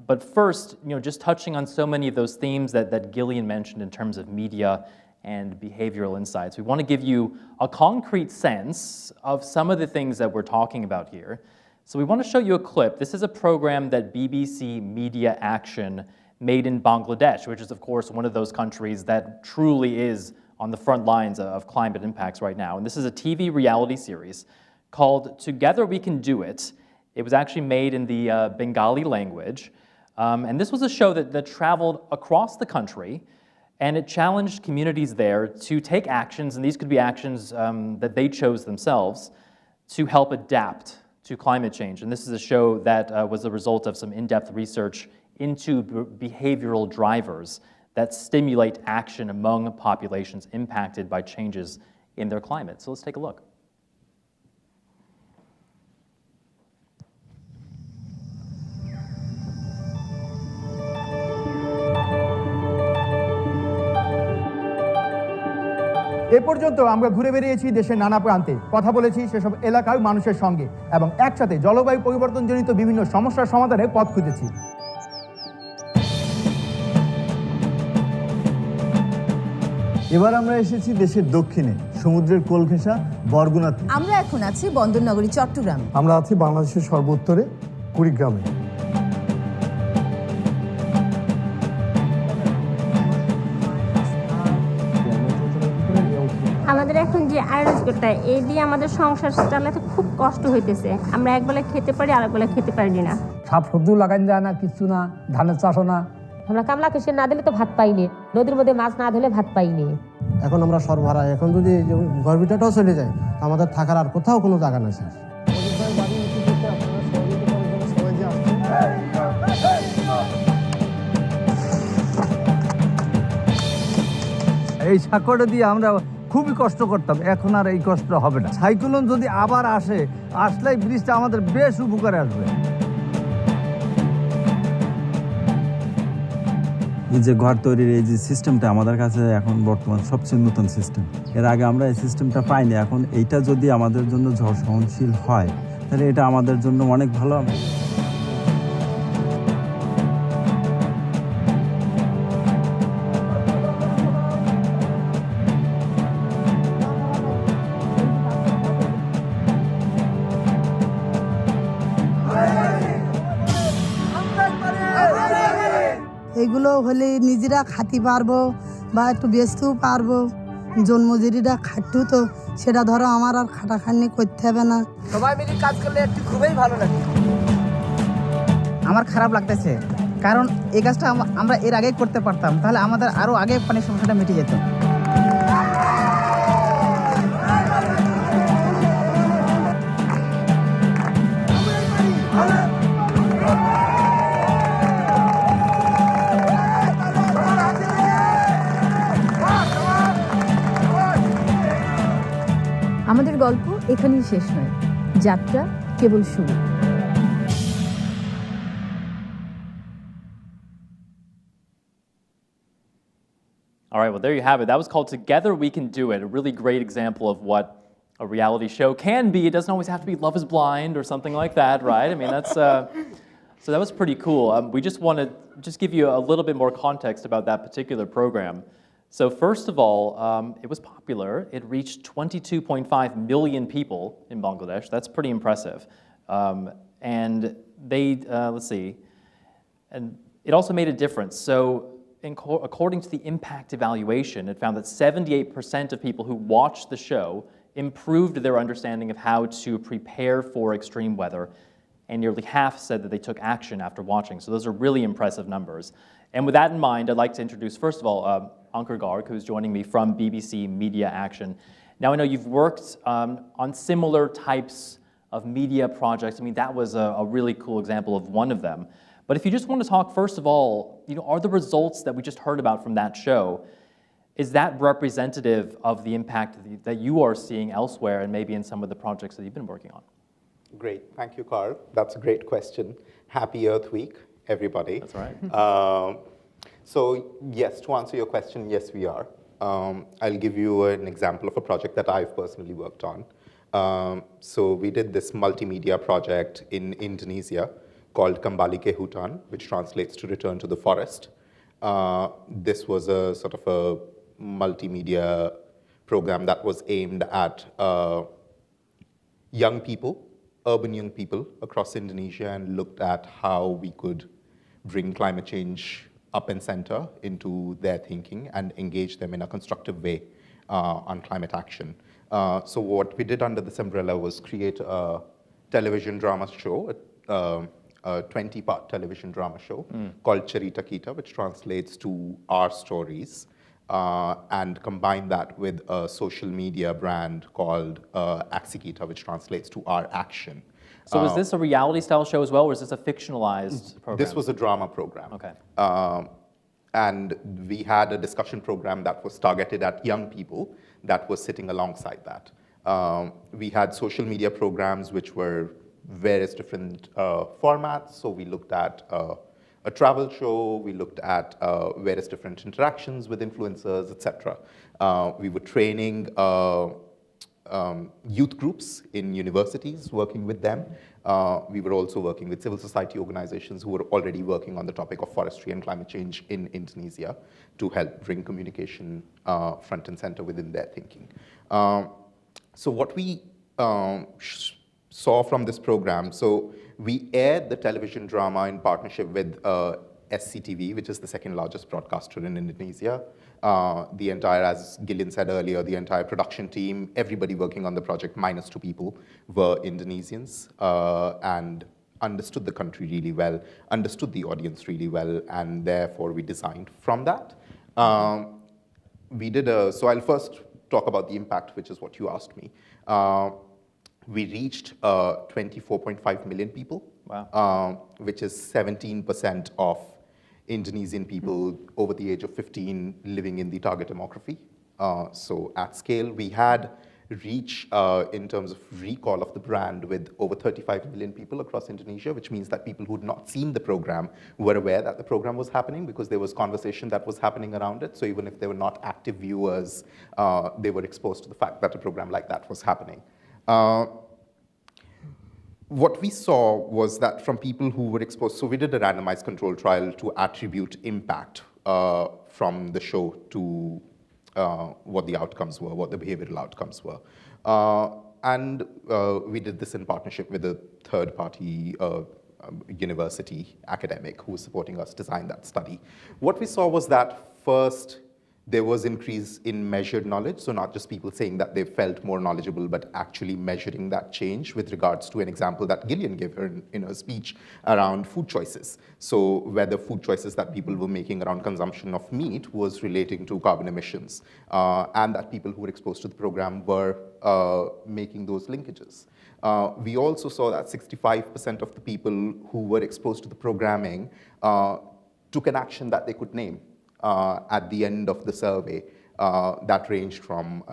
But first, just touching on so many of those themes that Gillian mentioned in terms of media and behavioral insights, we want to give you a concrete sense of some of the things that we're talking about here. So we want to show you a clip. This is a program that BBC Media Action made in Bangladesh, which is, of course, one of those countries that truly is on the front lines of climate impacts right now. And this is a TV reality series called Together We Can Do It. It was actually made in the Bengali language. And this was a show that traveled across the country, and it challenged communities there to take actions, and these could be actions that they chose themselves, to help adapt to climate change. And this is a show that was the result of some in-depth research into behavioral drivers that stimulate action among populations impacted by changes in their climate. So let's take a look. এ পর্যন্ত আমরা ঘুরে বেরিয়েছি দেশের নানা প্রান্তে, কথা বলেছি সেসব এলাকার মানুষের সঙ্গে এবং একসাথে জলবায়ু পরিবর্তনজনিত বিভিন্ন সমস্যার সমাধানের পথ খুঁজেছি। এবার আমরা এসেছি দেশের দক্ষিণে, সমুদ্রের কোল ঘেঁষা বরগুনাতে। আমরা এখন আছি বন্দরনগরী চট্টগ্রামে। আমরা আছি বাংলাদেশের সর্বোত্তরে কুড়িগ্রামে। আমাদের এখন যে আয়োজনটা এই দিয়ে আমাদের সংসার চালাতে খুব কষ্ট হইতেছে। আমরা একবেলা খেতে পারি, আরেকবেলা খেতে পারি না। শাক সবজি লাগান যায় না, কিছু না, ধানের চাষও না। আমরা কামলা কৃষি না দিলে তো ভাত পাইনি, নদীর মধ্যে মাছ না ধরলে ভাত পাইনি। এখন আমরা সর্বহারা, এখন যদি গর্বিটাটাও চলে যায় আমাদের থাকার আর কোথাও কোনো জায়গা নেই স্যার। এই সাঁকড়ে দিয়ে আমরা খুবই কষ্ট করতাম, এখন আর এই কষ্ট হবে না। সাইক্লোন যদি আবার আসলেই ব্রিজটা আমাদের বেশ উপকারে আসবে। এই যে ঘর তৈরির এই যে সিস্টেমটা আমাদের কাছে এখন বর্তমান সবচেয়ে নতুন সিস্টেম। এর আগে আমরা এই সিস্টেমটা পাইনি। এখন এইটা যদি আমাদের জন্য ঝড় সহনশীল হয় তাহলে এটা আমাদের জন্য অনেক ভালো। এগুলো হলে নিজেরা খাতে পারবো বা একটু বেচতেও পারবো। জন্মজুরিটা খাটতেও তো সেটা ধরো আমার আর খাটাখাটনি করতে হবে না। সবাই মিলে কাজ করলে একটু খুবই ভালো লাগে। আমার খারাপ লাগতেছে, কারণ এই কাজটা আমরা এর আগে করতে পারতাম, তাহলে আমাদের আরো আগে পানির সমস্যাটা মিটে যেত। আমাদের গল্প এখানেই শেষ নয়, যাত্রা কেবল শুরু। All right, well, there you have it. That was called Together We Can Do It, a really great example of what a reality show can be. It doesn't always have to be Love is Blind or something like that, right? I mean, that's, so that was pretty cool. We just want to give you a little bit more context about that particular program. So first of all, it was popular. It reached 22.5 million people in Bangladesh. That's pretty impressive. And they, let's see, and it also made a difference. So according to the impact evaluation, it found that 78% of people who watched the show improved their understanding of how to prepare for extreme weather, and nearly half said that they took action after watching. So those are really impressive numbers. And with that in mind, I'd like to introduce, first of all, Ankur Garg, who's joining me from BBC Media Action. Now, I know you've worked on similar types of media projects. I mean, that was a really cool example of one of them. But if you just want to talk, first of all, are the results that we just heard about from that show, is that representative of the impact that you are seeing elsewhere and maybe in some of the projects that you've been working on? Great. Thank you, Carl. That's a great question. Happy Earth Week, everybody. That's right. So yes, to answer your question, yes, we are. I'll give you an example of a project that I've personally worked on. So we did this multimedia project in Indonesia called Kembali ke Hutan, which translates to Return to the Forest. This was a sort of a multimedia program that was aimed at young people, urban young people across Indonesia, and looked at how we could bring climate change up and center into their thinking and engage them in a constructive way on climate action. So what we did under this umbrella was create a television drama show, a 20-part television drama show called Cerita Kita, which translates to Our Stories, and combine that with a social media brand called Aksi Kita, which translates to Our Action. So was this a reality-style show as well, or is this a fictionalized program? This was a drama program. Okay. And we had a discussion program that was targeted at young people that was sitting alongside that. We had social media programs which were various different formats. So we looked at a travel show, we looked at various different interactions with influencers, etc. We were training youth groups in universities, working with them. We were also working with civil society organizations who were already working on the topic of forestry and climate change in Indonesia to help bring communication front and center within their thinking. So what we saw from this program, so we aired the television drama in partnership with SCTV, which is the second largest broadcaster in Indonesia. The entire, as Gillian said earlier, the entire production team, everybody working on the project, minus 2 people, were Indonesians and understood the country really well, understood the audience really well, and therefore we designed from that. We did so I'll first talk about the impact, which is what you asked me. We reached 24.5 million people, wow. Which is 17% of Indonesian people over the age of 15 living in the target demography. So at scale, we had reach in terms of recall of the brand with over 35 million people across Indonesia, which means that people who had not seen the program were aware that the program was happening because there was conversation that was happening around it. So even if they were not active viewers, they were exposed to the fact that a program like that was happening. What we saw was that from people who were exposed, so we did a randomized control trial to attribute impact from the show to what the outcomes were, what the behavioral outcomes were. And we did this in partnership with a third-party university academic who was supporting us design that study. What we saw was that first, there was increase in measured knowledge, so not just people saying that they felt more knowledgeable, but actually measuring that change with regards to an example that Gillian gave her in her speech around food choices. So whether food choices that people were making around consumption of meat was relating to carbon emissions, and that people who were exposed to the program were making those linkages. We also saw that 65% of the people who were exposed to the programming took an action that they could name. At the end of the survey, that ranged from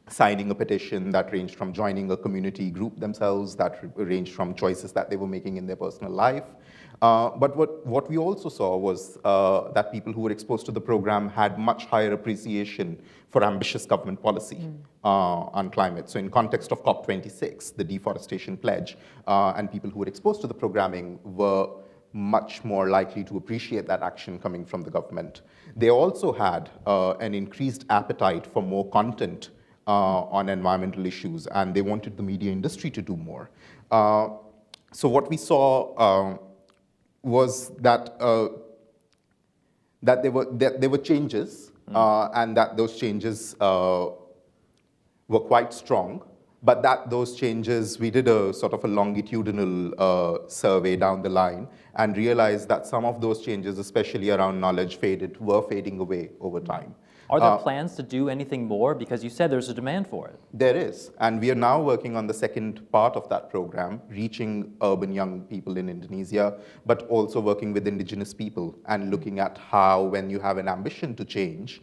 signing a petition, that ranged from joining a community group themselves, that ranged from choices that they were making in their personal life. But what we also saw was that people who were exposed to the program had much higher appreciation for ambitious government policy on climate. So in context of COP26, the deforestation pledge, and people who were exposed to the programming were much more likely to appreciate that action coming from the government. They also had an increased appetite for more content on environmental issues, and they wanted the media industry to do more. So what we saw was that there were changes, and that those changes were quite strong, but that those changes, we did a sort of a longitudinal survey down the line and realized that some of those changes, especially around knowledge, were fading away over time. Are there plans to do anything more? Because you said there's a demand for it. There is, and we are now working on the second part of that program, reaching urban young people in Indonesia, but also working with indigenous people and looking at how, when you have an ambition to change,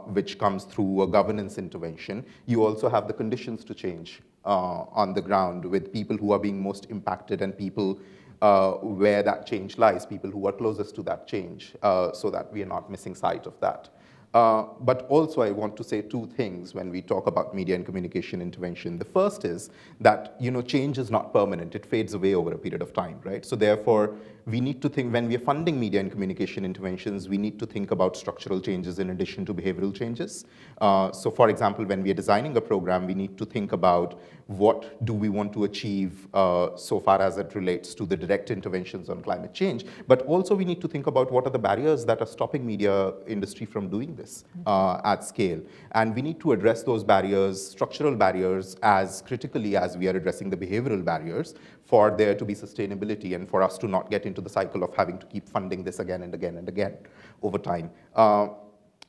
which comes through a governance intervention, you also have the conditions to change on the ground with people who are being most impacted and people where that change lies, people who are closest to that change, so that we are not missing sight of that. But also I want to say two things when we talk about media and communication intervention. The first is that, change is not permanent. It fades away over a period of time, right? So therefore, we need to think, when we are funding media and communication interventions, we need to think about structural changes in addition to behavioral changes. So for example, when we are designing a program, we need to think about what do we want to achieve so far as it relates to the direct interventions on climate change. But also we need to think about what are the barriers that are stopping media industry from doing this at scale. And we need to address those barriers, structural barriers, as critically as we are addressing the behavioral barriers, for there to be sustainability and for us to not get into the cycle of having to keep funding this again and again and again over time.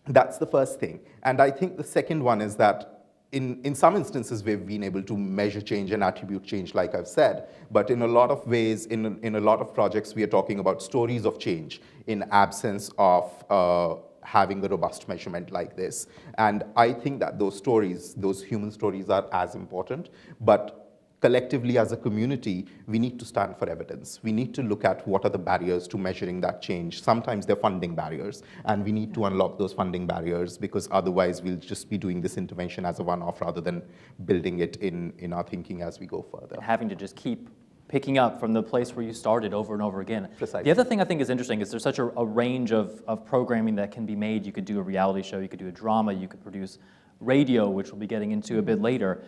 That's the first thing. And I think the second one is that in some instances, we've been able to measure change and attribute change, like I've said, but in a lot of ways, in a lot of projects, we are talking about stories of change in absence of having a robust measurement like this. And I think that those stories, those human stories, are as important, but collectively as a community, we need to stand for evidence. We need to look at what are the barriers to measuring that change. Sometimes they're funding barriers, and we need to unlock those funding barriers, because otherwise we'll just be doing this intervention as a one-off rather than building it in our thinking as we go further. Having to just keep picking up from the place where you started over and over again. Precisely. The other thing I think is interesting is there's such a range of programming that can be made. You could do a reality show, you could do a drama, you could produce radio, which we'll be getting into a bit later.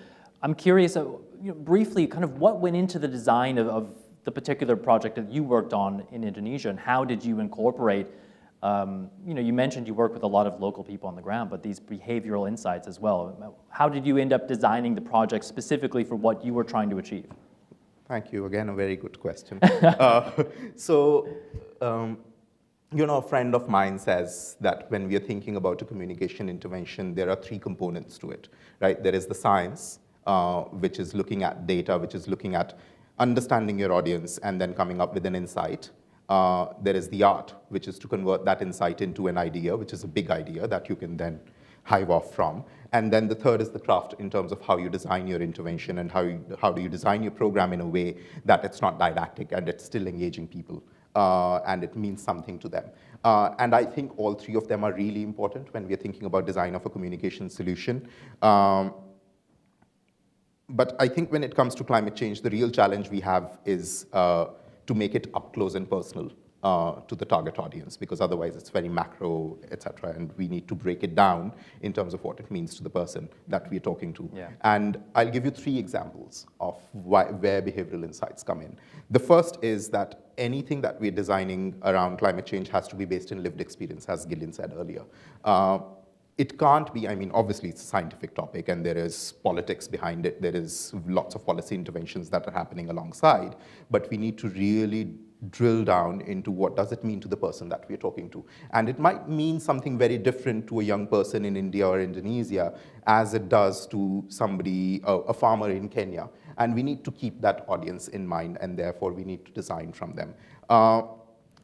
I'm curious, briefly, kind of what went into the design of the particular project that you worked on in Indonesia, and how did you incorporate, you mentioned you work with a lot of local people on the ground, but these behavioral insights as well. How did you end up designing the project specifically for what you were trying to achieve? Thank you. Again, a very good question. A friend of mine says that when we are thinking about a communication intervention, there are three components to it, right? There is the science, which is looking at data, which is looking at understanding your audience and then coming up with an insight. There is the art, which is to convert that insight into an idea, which is a big idea that you can then hive off from. And then the third is the craft, in terms of how you design your intervention and how do you design your program in a way that it's not didactic and it's still engaging people and it means something to them. And I think all three of them are really important when we are thinking about design of a communication solution. But I think when it comes to climate change, the real challenge we have is to make it up close and personal to the target audience, because otherwise it's very macro, etc. And we need to break it down in terms of what it means to the person that we're talking to. Yeah. And I'll give you three examples of where behavioral insights come in. The first is that anything that we're designing around climate change has to be based in lived experience, as Gillian said earlier. It can't be, obviously it's a scientific topic and there is politics behind it. There is lots of policy interventions that are happening alongside, but we need to really drill down into what does it mean to the person that we're talking to. And it might mean something very different to a young person in India or Indonesia as it does to somebody, a farmer in Kenya. And we need to keep that audience in mind, and therefore we need to design from them.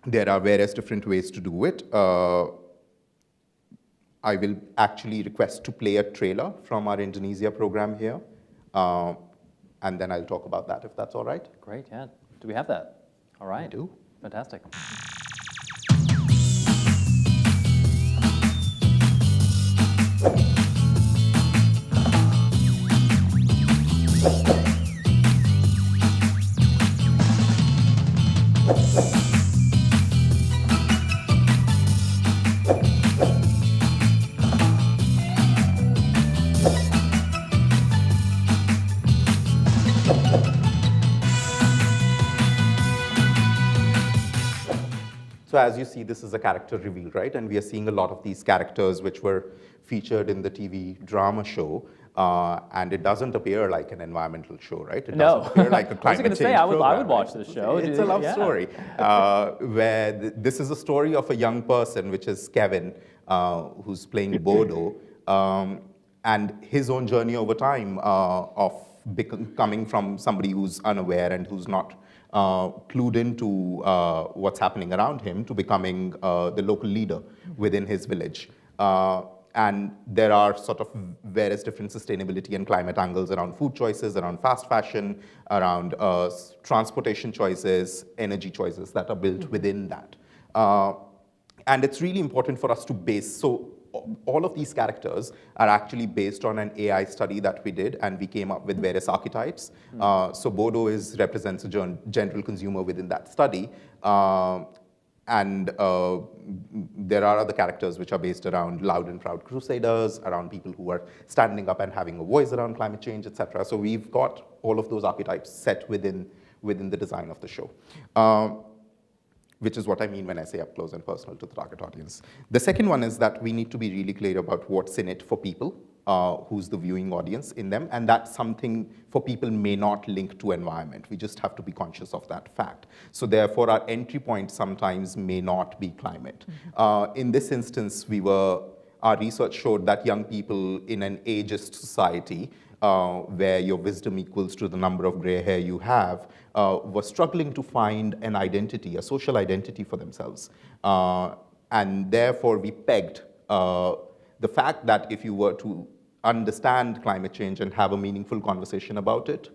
There are various different ways to do it. I will actually request to play a trailer from our Indonesia program here, and then I'll talk about that if that's all right. Great, yeah. Do we have that? All right. We do. Fantastic. So as you see, this is a character reveal, right? And we are seeing a lot of these characters which were featured in the TV drama show, and it doesn't appear like an environmental show, right? It doesn't appear like a climate change I was going to say, I would watch program, this show. It's a love story, where this is a story of a young person, which is Kevin, who's playing Bodo, and his own journey over time of coming from somebody who's unaware and who's not clued into what's happening around him to becoming the local leader within his village. And there are sort of various different sustainability and climate angles around food choices, around fast fashion, around transportation choices, energy choices that are built within that. And it's really important for us to base, so all of these characters are actually based on an AI study that we did, and we came up with various archetypes. So Bodo represents a general consumer within that study. And there are other characters which are based around loud and proud crusaders, around people who are standing up and having a voice around climate change, etc. So we've got all of those archetypes set within the design of the show. Which is what I mean when I say up close and personal to the target audience. The second one is that we need to be really clear about what's in it for people, who's the viewing audience in them, and that's something for people may not link to environment. We just have to be conscious of that fact. So therefore, our entry point sometimes may not be climate. In this instance, our research showed that young people in an ageist society, where your wisdom equals to the number of gray hair you have, were struggling to find an identity, a social identity for themselves. And therefore, we pegged the fact that if you were to understand climate change and have a meaningful conversation about it,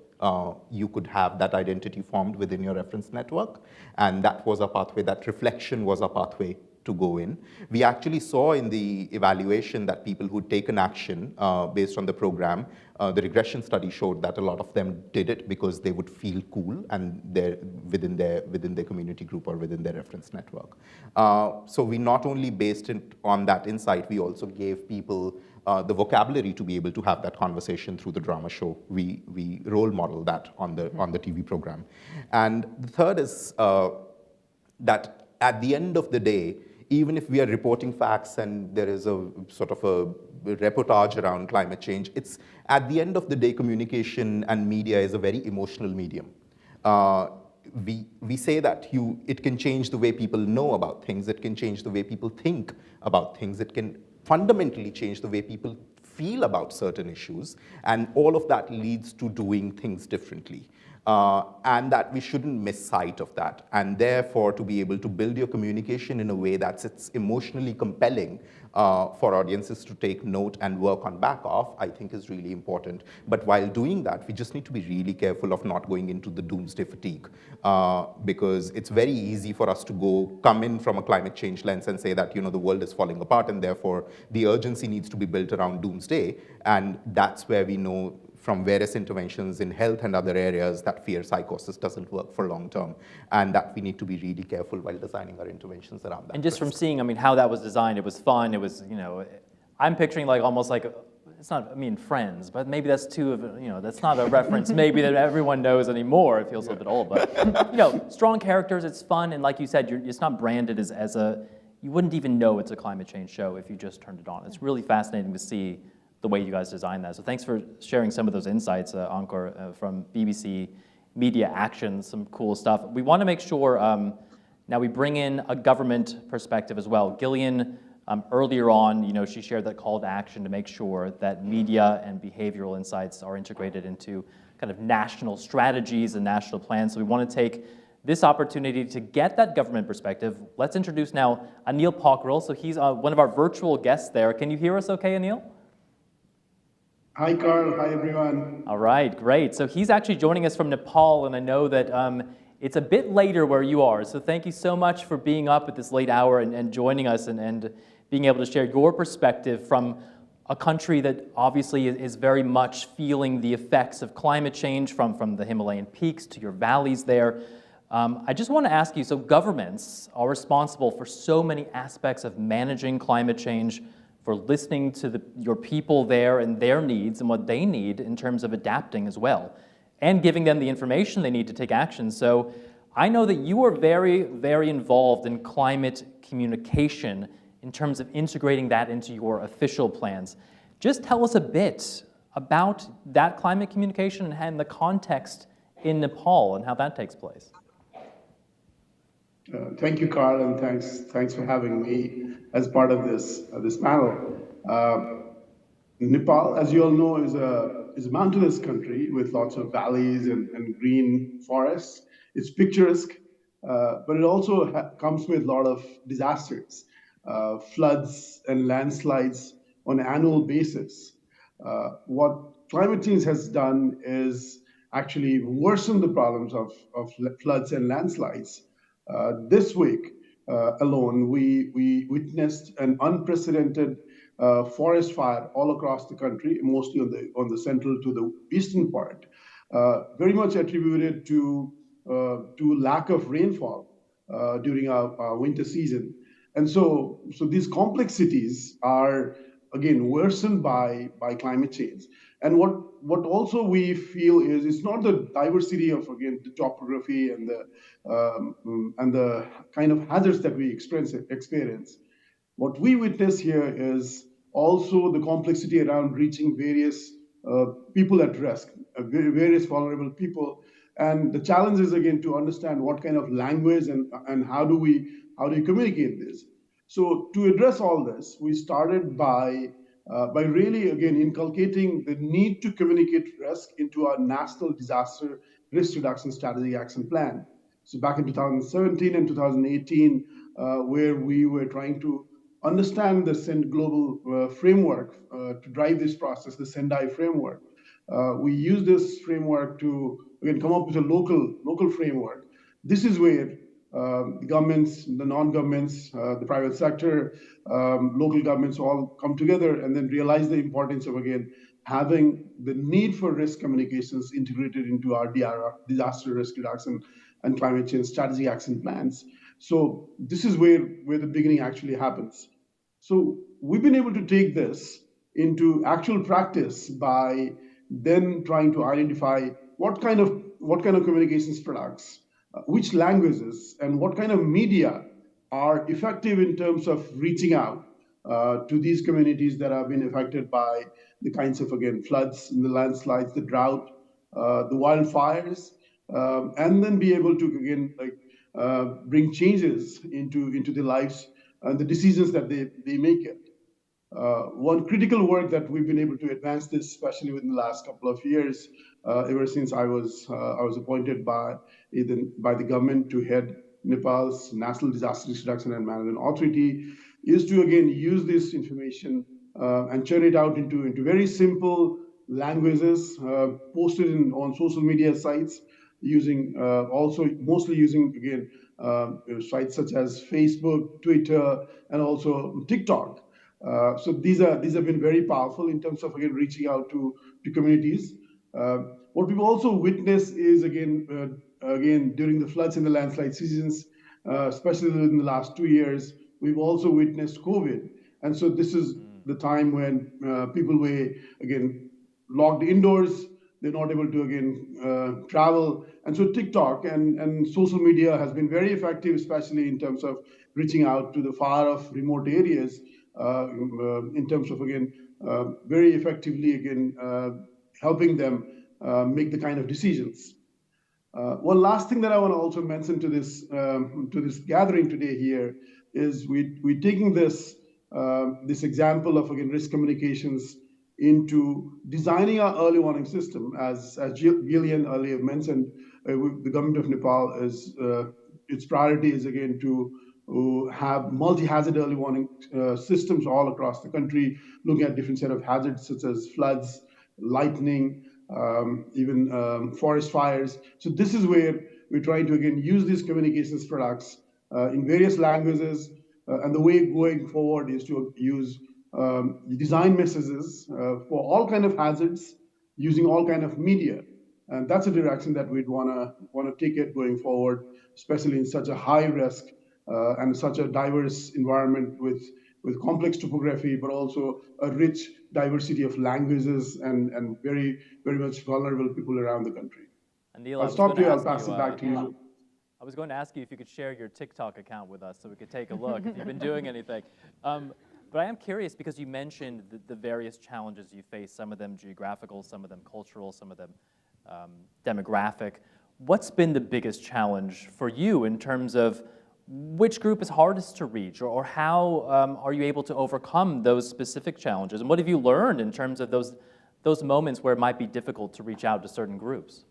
you could have that identity formed within your reference network. And that was a pathway, that reflection was a pathway to go in. We actually saw in the evaluation that people who'd taken action based on the program, the regression study showed that a lot of them did it because they would feel cool and they're within their community group or within their reference network. So we not only based it on that insight, we also gave people the vocabulary to be able to have that conversation through the drama show. We role model that on the TV program. And the third is that at the end of the day, even if we are reporting facts and there is a sort of a reportage around climate change, it's at the end of the day, communication and media is a very emotional medium. We say that it can change the way people know about things, it can change the way people think about things, it can fundamentally change the way people feel about certain issues, and all of that leads to doing things differently. And that we shouldn't miss sight of that. And therefore, to be able to build your communication in a way that's emotionally compelling for audiences to take note and work on back off, I think is really important. But while doing that, we just need to be really careful of not going into the doomsday fatigue, because it's very easy for us to come in from a climate change lens and say that, the world is falling apart and therefore the urgency needs to be built around doomsday. And that's where we know from various interventions in health and other areas that fear psychosis doesn't work for long term, and that we need to be really careful while designing our interventions around that. And just from seeing, how that was designed, it was fun, it was, I'm picturing almost like, it's not, Friends, but maybe that's that's not a reference maybe that everyone knows anymore, it feels a little bit old, but, strong characters, it's fun, and like you said, it's not branded as you wouldn't even know it's a climate change show if you just turned it on. It's really fascinating to see the way you guys designed that. So thanks for sharing some of those insights, Ankur, from BBC Media Action, some cool stuff. We want to make sure, now we bring in a government perspective as well. Gillian, earlier on, she shared that call to action to make sure that media and behavioral insights are integrated into kind of national strategies and national plans. So we want to take this opportunity to get that government perspective. Let's introduce now Anil Pokhrel. So he's one of our virtual guests there. Can you hear us okay, Anil? Hi, Carl. Hi, everyone. All right, great. So he's actually joining us from Nepal, and I know that it's a bit later where you are. So thank you so much for being up at this late hour and joining us and being able to share your perspective from a country that obviously is very much feeling the effects of climate change from the Himalayan peaks to your valleys there. I just want to ask you, so governments are responsible for so many aspects of managing climate change, for listening to your people there and their needs and what they need in terms of adapting as well, and giving them the information they need to take action. So I know that you are very, very involved in climate communication in terms of integrating that into your official plans. Just tell us a bit about that climate communication and the context in Nepal and how that takes place. Thank you, Carl, and thanks for having me as part of this panel. Nepal, as you all know, is a mountainous country with lots of valleys and green forests. It's picturesque, but it also comes with a lot of disasters, floods and landslides on an annual basis. What climate change has done is actually worsen the problems of floods and landslides. This week alone, we witnessed an unprecedented forest fire all across the country, mostly on the central to the eastern part, very much attributed to lack of rainfall during our winter season. And so these complexities are again worsened by climate change. And what also we feel is it's not the diversity of again the topography and the kind of hazards that we experience. What we witness here is also the complexity around reaching various people at risk, various vulnerable people, and the challenge is again to understand what kind of language and how do you communicate this. So to address all this, we started by really, again, inculcating the need to communicate risk into our National Disaster Risk Reduction Strategy Action Plan. So back in 2017 and 2018, where we were trying to understand the global framework to drive this process, the Sendai framework. We use this framework to, again, come up with a local framework. This is where the governments, the non-governments, the private sector, local governments all come together and then realize the importance of, again, having the need for risk communications integrated into our DRR, disaster risk reduction and climate change strategy action plans. So this is where the beginning actually happens. So we've been able to take this into actual practice by then trying to identify what kind of communications products, which languages, and what kind of media are effective in terms of reaching out to these communities that have been affected by the kinds of, again, floods, the landslides, the drought, the wildfires, and then be able to, again, bring changes into their lives and the decisions that they make it. One critical work that we've been able to advance this, especially within the last couple of years, ever since I was appointed by the government to head Nepal's National Disaster Risk Reduction and Management Authority, is to again use this information and churn it out into very simple languages, posted on social media sites, using also mostly using again sites such as Facebook, Twitter, and also TikTok. So these have been very powerful in terms of again reaching out to communities. What we've also witnessed is again during the floods and the landslide seasons, especially in the last 2 years, we've also witnessed COVID, and so this is the time when people were again locked indoors. They're not able to again travel, and so TikTok and social media has been very effective, especially in terms of reaching out to the far off remote areas. In terms of again very effectively again helping them make the kind of decisions. One last thing that I want to also mention to this gathering today here is we're taking this example of again risk communications into designing our early warning system, as Gillian earlier mentioned. the government of Nepal is its priority is again to have multi-hazard early warning systems all across the country, looking at different set of hazards such as floods, lightning, even forest fires. So this is where we're trying to again use these communications products in various languages, and the way going forward is to use design messages for all kind of hazards using all kind of media. And that's a direction that we'd want to take it going forward, especially in such a high risk and such a diverse environment with complex topography, but also a rich diversity of languages and very, very much vulnerable people around the country. And Neil, I'll stop here, I'll pass it back to you. I was going to ask you if you could share your TikTok account with us so we could take a look if you've been doing anything. But I am curious because you mentioned the various challenges you face, some of them geographical, some of them cultural, some of them demographic. What's been the biggest challenge for you in terms of which group is hardest to reach, or how are you able to overcome those specific challenges? And what have you learned in terms of those moments where it might be difficult to reach out to certain groups?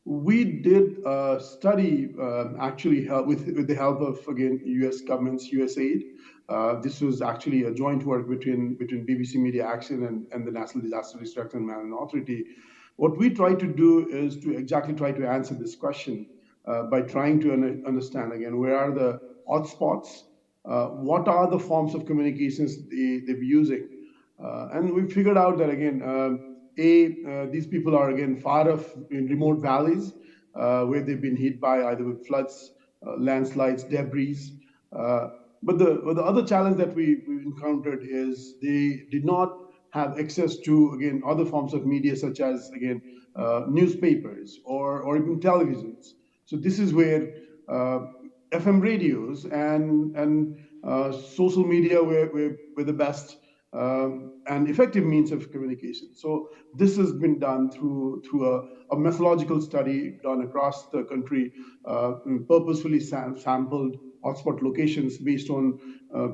We did a study actually with the help of, again, US government's USAID. This was actually a joint work between BBC Media Action and the National Disaster Risk Reduction and Management Authority. What we try to do is to exactly try to answer this question by trying to understand, again, where are the hotspots, what are the forms of communications they're using. And we figured out that, again, these people are, again, far off in remote valleys where they've been hit by either with floods, landslides, debris. But the other challenge that we encountered is they did not have access to, again, other forms of media such as, again, newspapers or even televisions. So this is where FM radios and social media were the best and effective means of communication. So this has been done through a methodological study done across the country, purposefully sampled hotspot locations based on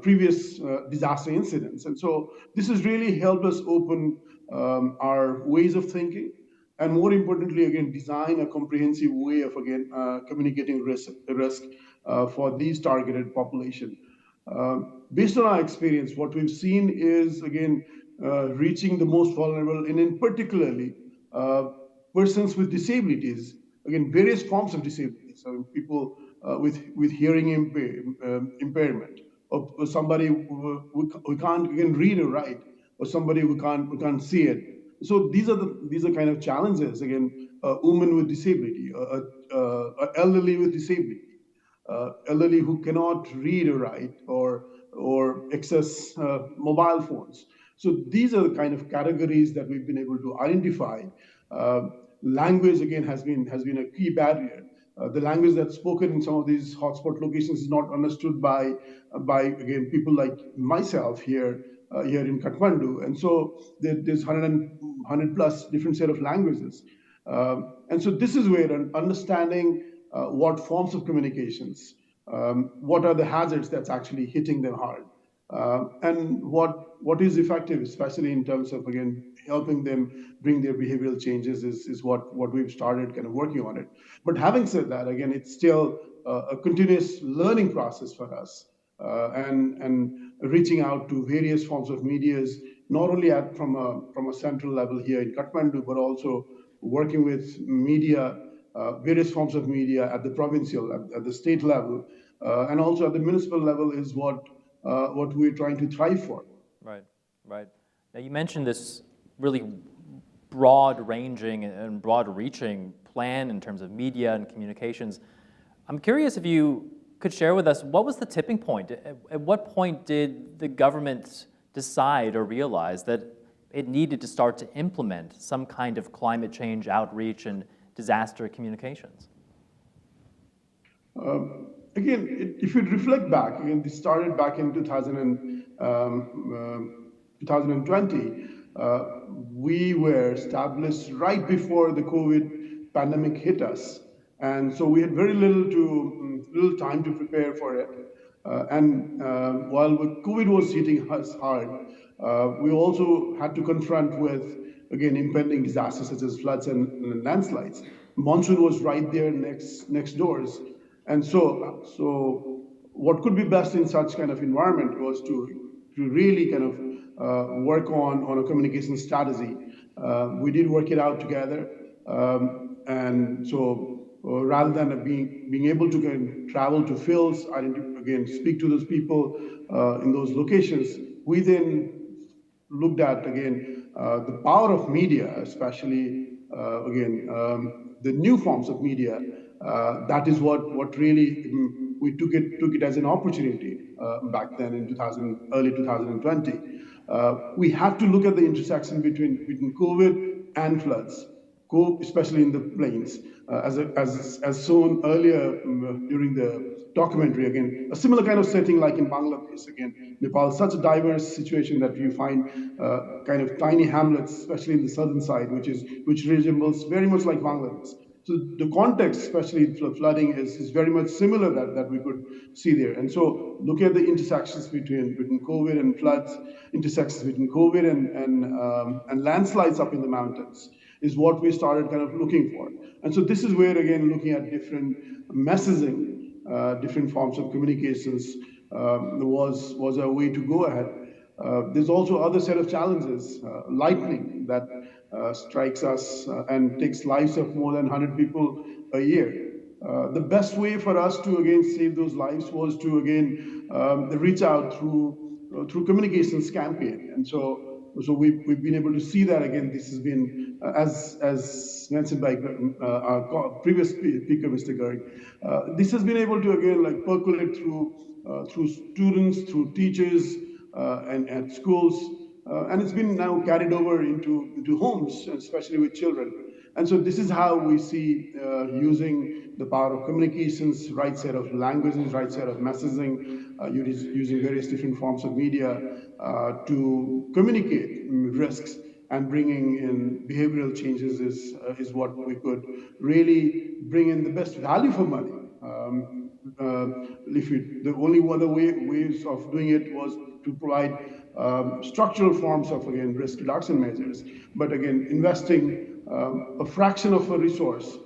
previous disaster incidents. And so this has really helped us open our ways of thinking, and more importantly, again, design a comprehensive way of, again, communicating risk for these targeted population. Based on our experience, what we've seen is, again, reaching the most vulnerable, and in particularly persons with disabilities, again, various forms of disabilities. So people with hearing impairment, or somebody who can't, again, read or write, or somebody who can't see it. So these are kind of challenges. Again, a woman with disability, elderly with disability, elderly who cannot read or write or access mobile phones. So these are the kind of categories that we've been able to identify. Language, again, has been a key barrier. The language that's spoken in some of these hotspot locations is not understood by again, people like myself here in Kathmandu. And so there's 100 plus different set of languages. And so this is where understanding what forms of communications, what are the hazards that's actually hitting them hard, and what is effective, especially in terms of, again, helping them bring their behavioral changes is what we've started kind of working on it. But having said that, again, it's still a continuous learning process for us, and reaching out to various forms of medias, not only from a central level here in Kathmandu, but also working with media, various forms of media at the provincial, at the state level, and also at the municipal level is what we're trying to thrive for. Right, right. Now you mentioned this really broad-ranging and broad-reaching plan in terms of media and communications. I'm curious if you could share with us, what was the tipping point? At what point did the government decide or realize that it needed to start to implement some kind of climate change outreach and disaster communications? Again, if you reflect back, again, this started back in 2020. We were established right before the COVID pandemic hit us. And so we had very little time to prepare for it. While COVID was hitting us hard, we also had to confront with again, impending disasters such as floods and landslides. Monsoon was right there next doors. And so what could be best in such kind of environment was to really kind of work on a communication strategy. We did work it out together. And so rather than being able to kind of travel to fields, again, speak to those people in those locations, we then looked at, again, the power of media, especially, again, the new forms of media. That is what really we took it as an opportunity back then in early 2020. We had to look at the intersection between COVID and floods, especially in the plains, as shown earlier during the documentary. Again, a similar kind of setting like in Bangladesh. Again, Nepal is such a diverse situation that you find kind of tiny hamlets, especially in the southern side, which resembles very much like Bangladesh. So the context, especially flooding, is very much similar that we could see there. And so look at the intersections between COVID and floods, intersections between COVID and landslides up in the mountains is what we started kind of looking for. And so this is where, again, looking at different messaging, different forms of communications was a way to go ahead. There's also other set of challenges, lightning that strikes us and takes lives of more than 100 people a year. The best way for us to, again, save those lives was to, again, reach out through communications campaign. And so we've been able to see that, again, this has been, as mentioned by our previous speaker, Mr. Garg, this has been able to, again, like percolate through students, through teachers, and at schools, and it's been now carried over into homes, especially with children. And so this is how we see using the power of communications, right set of languages, right set of messaging, using various different forms of media to communicate risks and bringing in behavioral changes is what we could really bring in the best value for money. The only other ways of doing it was to provide structural forms of, again, risk reduction measures, but again, investing a fraction of a resource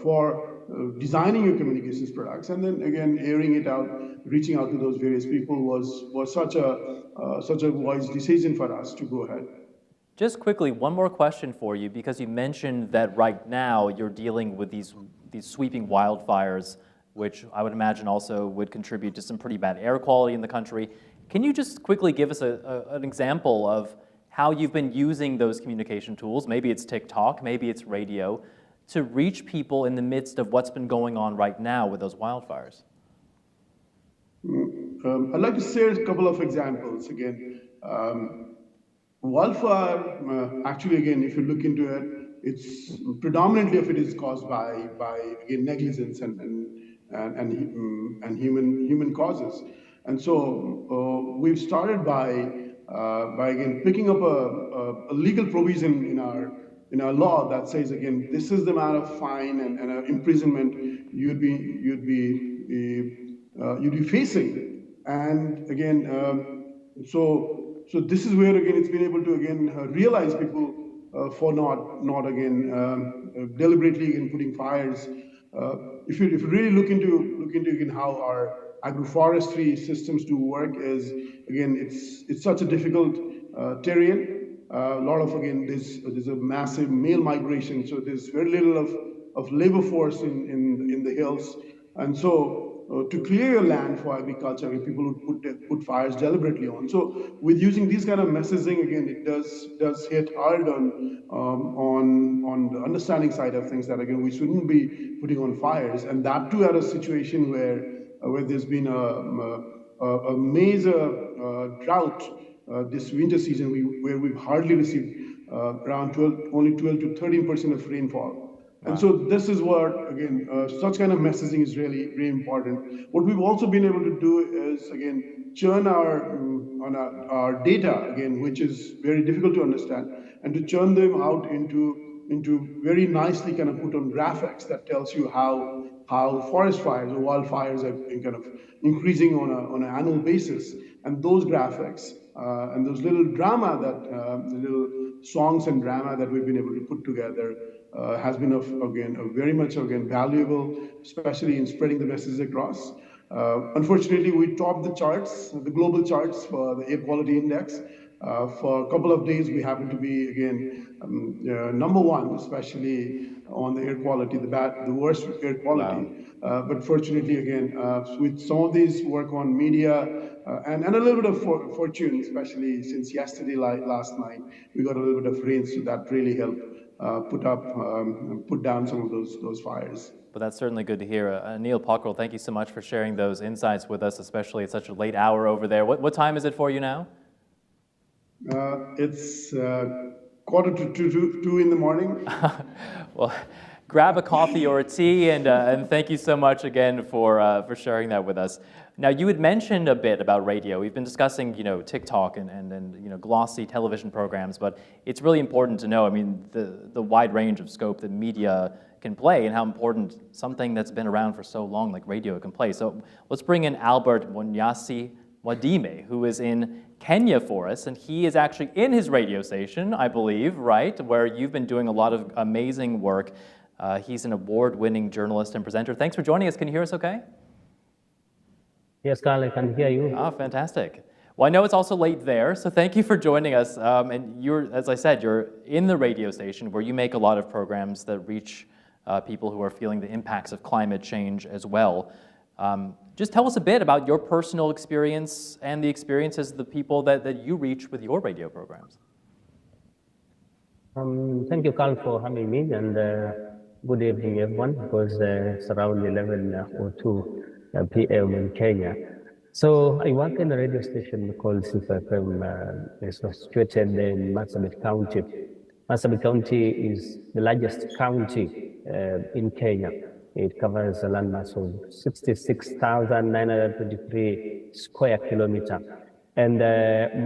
for designing your communications products, and then again airing it out, reaching out to those various people was such a wise decision for us to go ahead. Just quickly, one more question for you, because you mentioned that right now you're dealing with these sweeping wildfires, which I would imagine also would contribute to some pretty bad air quality in the country. Can you just quickly give us an example of how you've been using those communication tools, maybe it's TikTok, maybe it's radio, to reach people in the midst of what's been going on right now with those wildfires? I'd like to share a couple of examples. Again, wildfire, actually, again, if you look into it, it's predominantly if it is caused by again, negligence and human causes. And so we've started by again picking up a legal provision in our law that says, again, this is the amount of fine and imprisonment you'd be facing. And again, so this is where, again, it's been able to, again, realize people for not again deliberately again putting fires. If you really look into again how our agroforestry systems do work, is, again, it's such a difficult terrain. A lot of, again, there's a massive male migration, so there's very little of labor force in the hills, and so to clear your land for agriculture, people would put fires deliberately on. So with using these kind of messaging, again, it does hit hard on the understanding side of things that, again, we shouldn't be putting on fires, and that too at a situation where there's been a major drought this winter season, where we've hardly received around only 12 to 13% of rainfall. And so this is what, again, such kind of messaging is really, really important. What we've also been able to do is, again, churn our data, again, which is very difficult to understand, and to churn them out into very nicely kind of put on graphics that tells you how how forest fires or wildfires are kind of increasing on an annual basis. And those graphics and those little drama the little songs and drama that we've been able to put together has been very much valuable, especially in spreading the message across. Unfortunately, we topped the charts, the global charts for the air quality index. For a couple of days, we happen to be again number one, especially on the air quality, the worst air quality. But fortunately, again, with some of these work on media and a little bit of fortune, especially since yesterday, last night, we got a little bit of rain, so that really helped put down some of those fires. But that's certainly good to hear. Neil Pockrell, thank you so much for sharing those insights with us, especially at such a late hour over there. What time is it for you now? It's quarter to two in the morning. Well, grab a coffee or a tea, and thank you so much again for sharing that with us. Now, you had mentioned a bit about radio. We've been discussing, TikTok and glossy television programs, but it's really important to know, I mean, the wide range of scope that media can play and how important something that's been around for so long like radio can play. So let's bring in Albert Monyasi Mwadime, who is in Kenya for us, and he is actually in his radio station, I believe, right, where you've been doing a lot of amazing work. He's an award-winning journalist and presenter. Thanks for joining us. Can you hear us okay? Yes, Carl, I can hear you. Oh, fantastic. Well, I know it's also late there, so thank you for joining us. And as I said, you're in the radio station where you make a lot of programs that reach people who are feeling the impacts of climate change as well. Just tell us a bit about your personal experience and the experiences of the people that you reach with your radio programs. Thank you, Carl, for having me, and good evening, everyone, because it's around 11:02 p.m. in Kenya. So I work in a radio station called CFM. It's situated in Marsabit County. Marsabit County is the largest county in Kenya. It covers a landmass of 66,923 square kilometers. And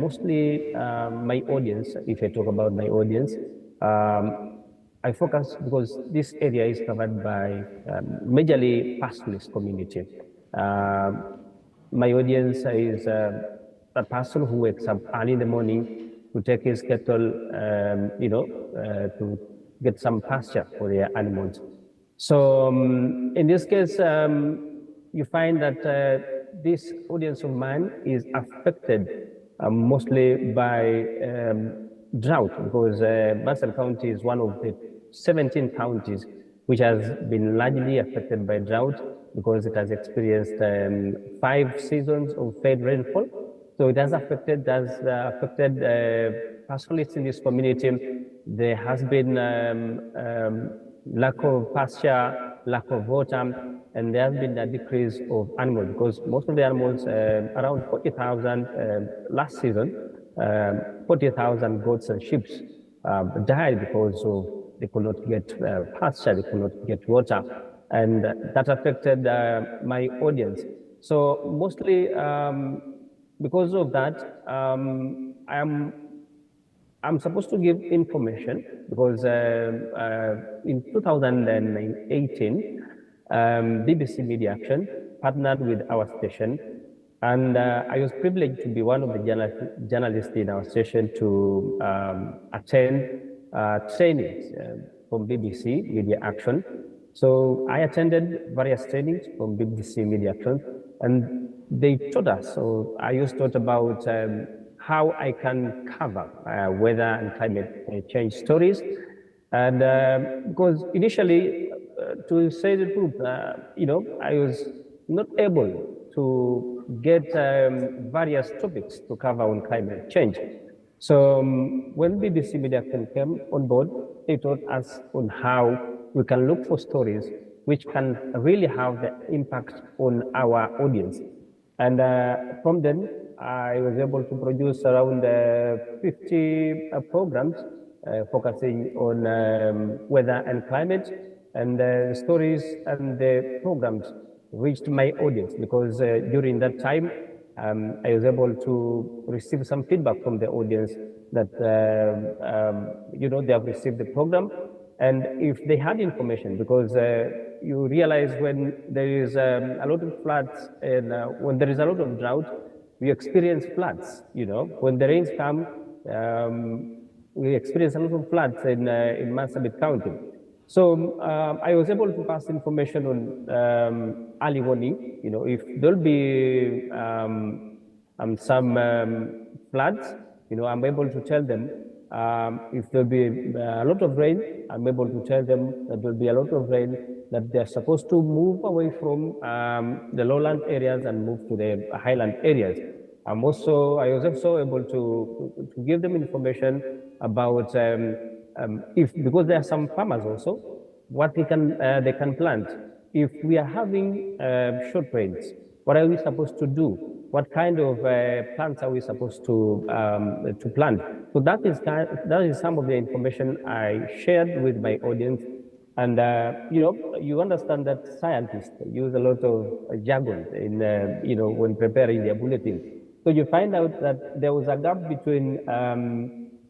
mostly my audience, if I talk about my audience, I focus because this area is covered by majorly pastoralist community. My audience is a person who wakes up early in the morning to take his cattle, to get some pasture for their animals. So in this case, you find that this audience of mine is affected mostly by drought, because Marsabit County is one of the 17 counties which has been largely affected by drought, because it has experienced 5 seasons of failed rainfall. So it has affected pastoralists in this community. There has been lack of pasture, lack of water, and there has been a decrease of animals, because most of the animals, around 40,000 last season, 40,000 goats and sheep died because they could not get pasture, they could not get water, and that affected my audience. So mostly because of that, I'm supposed to give information, because in 2018, BBC Media Action partnered with our station, and I was privileged to be one of the journalists in our station to attend trainings from BBC Media Action. So I attended various trainings from BBC Media Action, and they taught us. So I used to talk about how I can cover weather and climate change stories. And because initially, to say the truth, I was not able to get various topics to cover on climate change. So when BBC Media Action came on board, they taught us on how we can look for stories which can really have the impact on our audience. And from then, I was able to produce around 50 programs focusing on weather and climate, and the stories and the programs reached my audience, because during that time, I was able to receive some feedback from the audience that, they have received the program, and if they had information, because you realize when there is a lot of floods and when there is a lot of drought, we experience floods. When the rains come, we experience a lot of floods in Marsabit County. So I was able to pass information on early warning. If there'll be some floods, I'm able to tell them. If there'll be a lot of rain, I'm able to tell them that there'll be a lot of rain, that they're supposed to move away from the lowland areas and move to the highland areas. I was also able to give them information about because there are some farmers also, what they can plant. If we are having short rains, what are we supposed to do? What kind of plants are we supposed to plant? So that is some of the information I shared with my audience. And you understand that scientists use a lot of jargon in when preparing their bulletins. So you find out that there was a gap between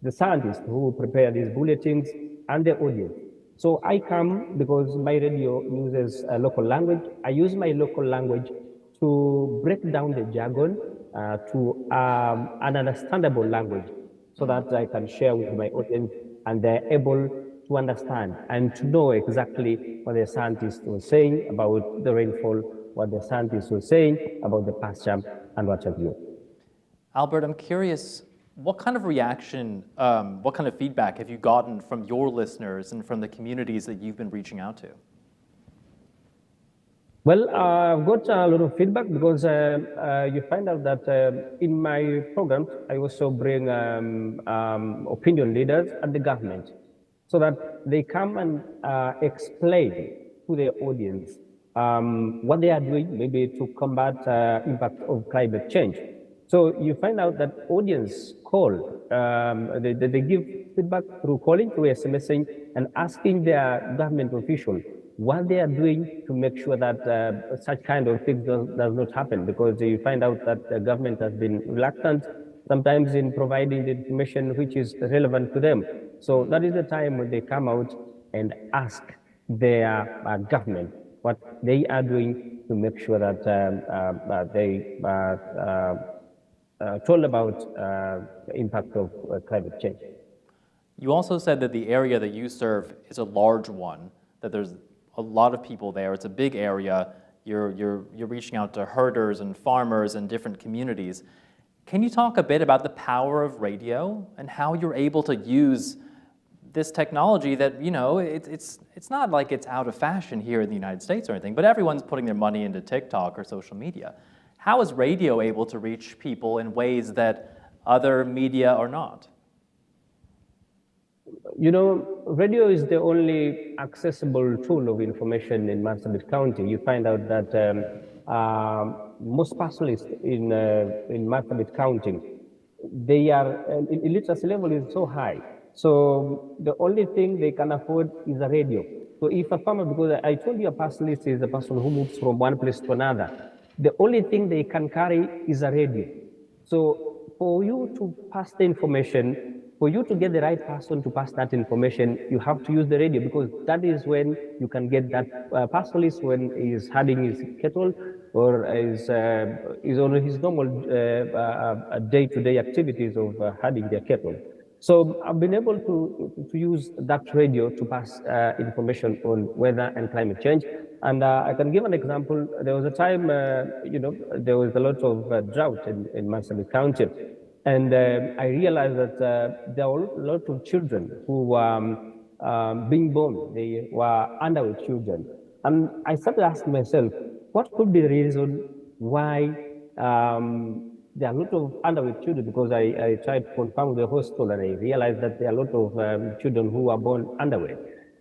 the scientists who prepare these bulletins and the audience. So I come because my radio uses a local language. I use my local language to break down the jargon to an understandable language so that I can share with my audience and they're able to understand and to know exactly what the scientists were saying about the rainfall, what the scientists were saying about the pasture, and what have you. Albert, I'm curious, what kind of reaction, what kind of feedback have you gotten from your listeners and from the communities that you've been reaching out to? Well, I've got a lot of feedback because you find out that in my programs, I also bring opinion leaders and the government so that they come and explain to the audience what they are doing, maybe to combat impact of climate change. So you find out that audience call, they give feedback through calling, through SMSing, and asking their government official what they are doing to make sure that such kind of things does not happen, because you find out that the government has been reluctant sometimes in providing the information which is relevant to them. So that is the time when they come out and ask their government what they are doing to make sure that they told about the impact of climate change. You also said that the area that you serve is a large one, that there's a lot of people there. It's a big area. You're reaching out to herders and farmers and different communities. Can you talk a bit about the power of radio and how you're able to use this technology that, it's not like it's out of fashion here in the United States or anything, but everyone's putting their money into TikTok or social media. How is radio able to reach people in ways that other media are not? Radio is the only accessible tool of information in Marsabit County. You find out that most pastoralists in Marsabit County, they are, illiteracy level is so high. So the only thing they can afford is a radio. So if a farmer, because I told you a pastoralist is a person who moves from one place to another, the only thing they can carry is a radio. So for you to pass the information, for you to get the right person to pass that information, you have to use the radio, because that is when you can get that pastoralist when he is herding his cattle or is on his normal day-to-day activities of herding their cattle. So I've been able to use that radio to pass information on weather and climate change. And I can give an example. There was a time, there was a lot of drought in Marsabit County. And I realized that there were a lot of children who were being born. They were underweight children. And I started asking myself, what could be the reason why there are a lot of underweight children? Because I tried to confirm with the hospital and I realized that there are a lot of children who are born underweight.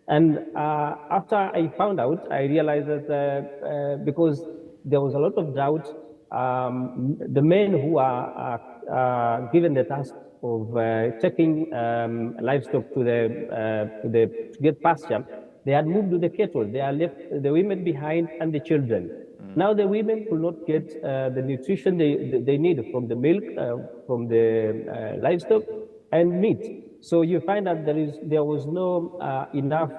And after I found out, I realized that because there was a lot of drought, the men who are given the task of taking livestock to get pasture, they had moved to the cattle. They are left the women behind and the children. Now the women could not get the nutrition they need from the milk, from the livestock, and meat. So you find that there was no enough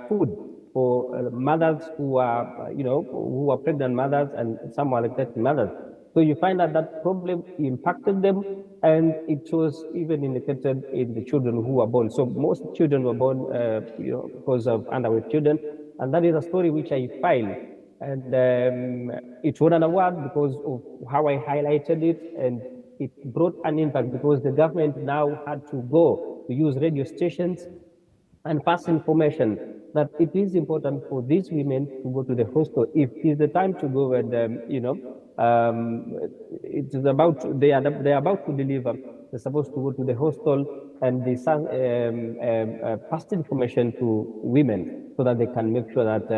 food for mothers who are, who are pregnant mothers and some are lactating mothers. So you find out that problem impacted them, and it was even indicated in the children who were born. So most children were born, because of underweight children, and that is a story which I filed. And it won an award because of how I highlighted it, and it brought an impact because the government now had to go to use radio stations and pass information that it is important for these women to go to the hostel. If it's the time to go, and it is about they are about to deliver, they're supposed to go to the hostel, and they pass the information to women so that they can make sure that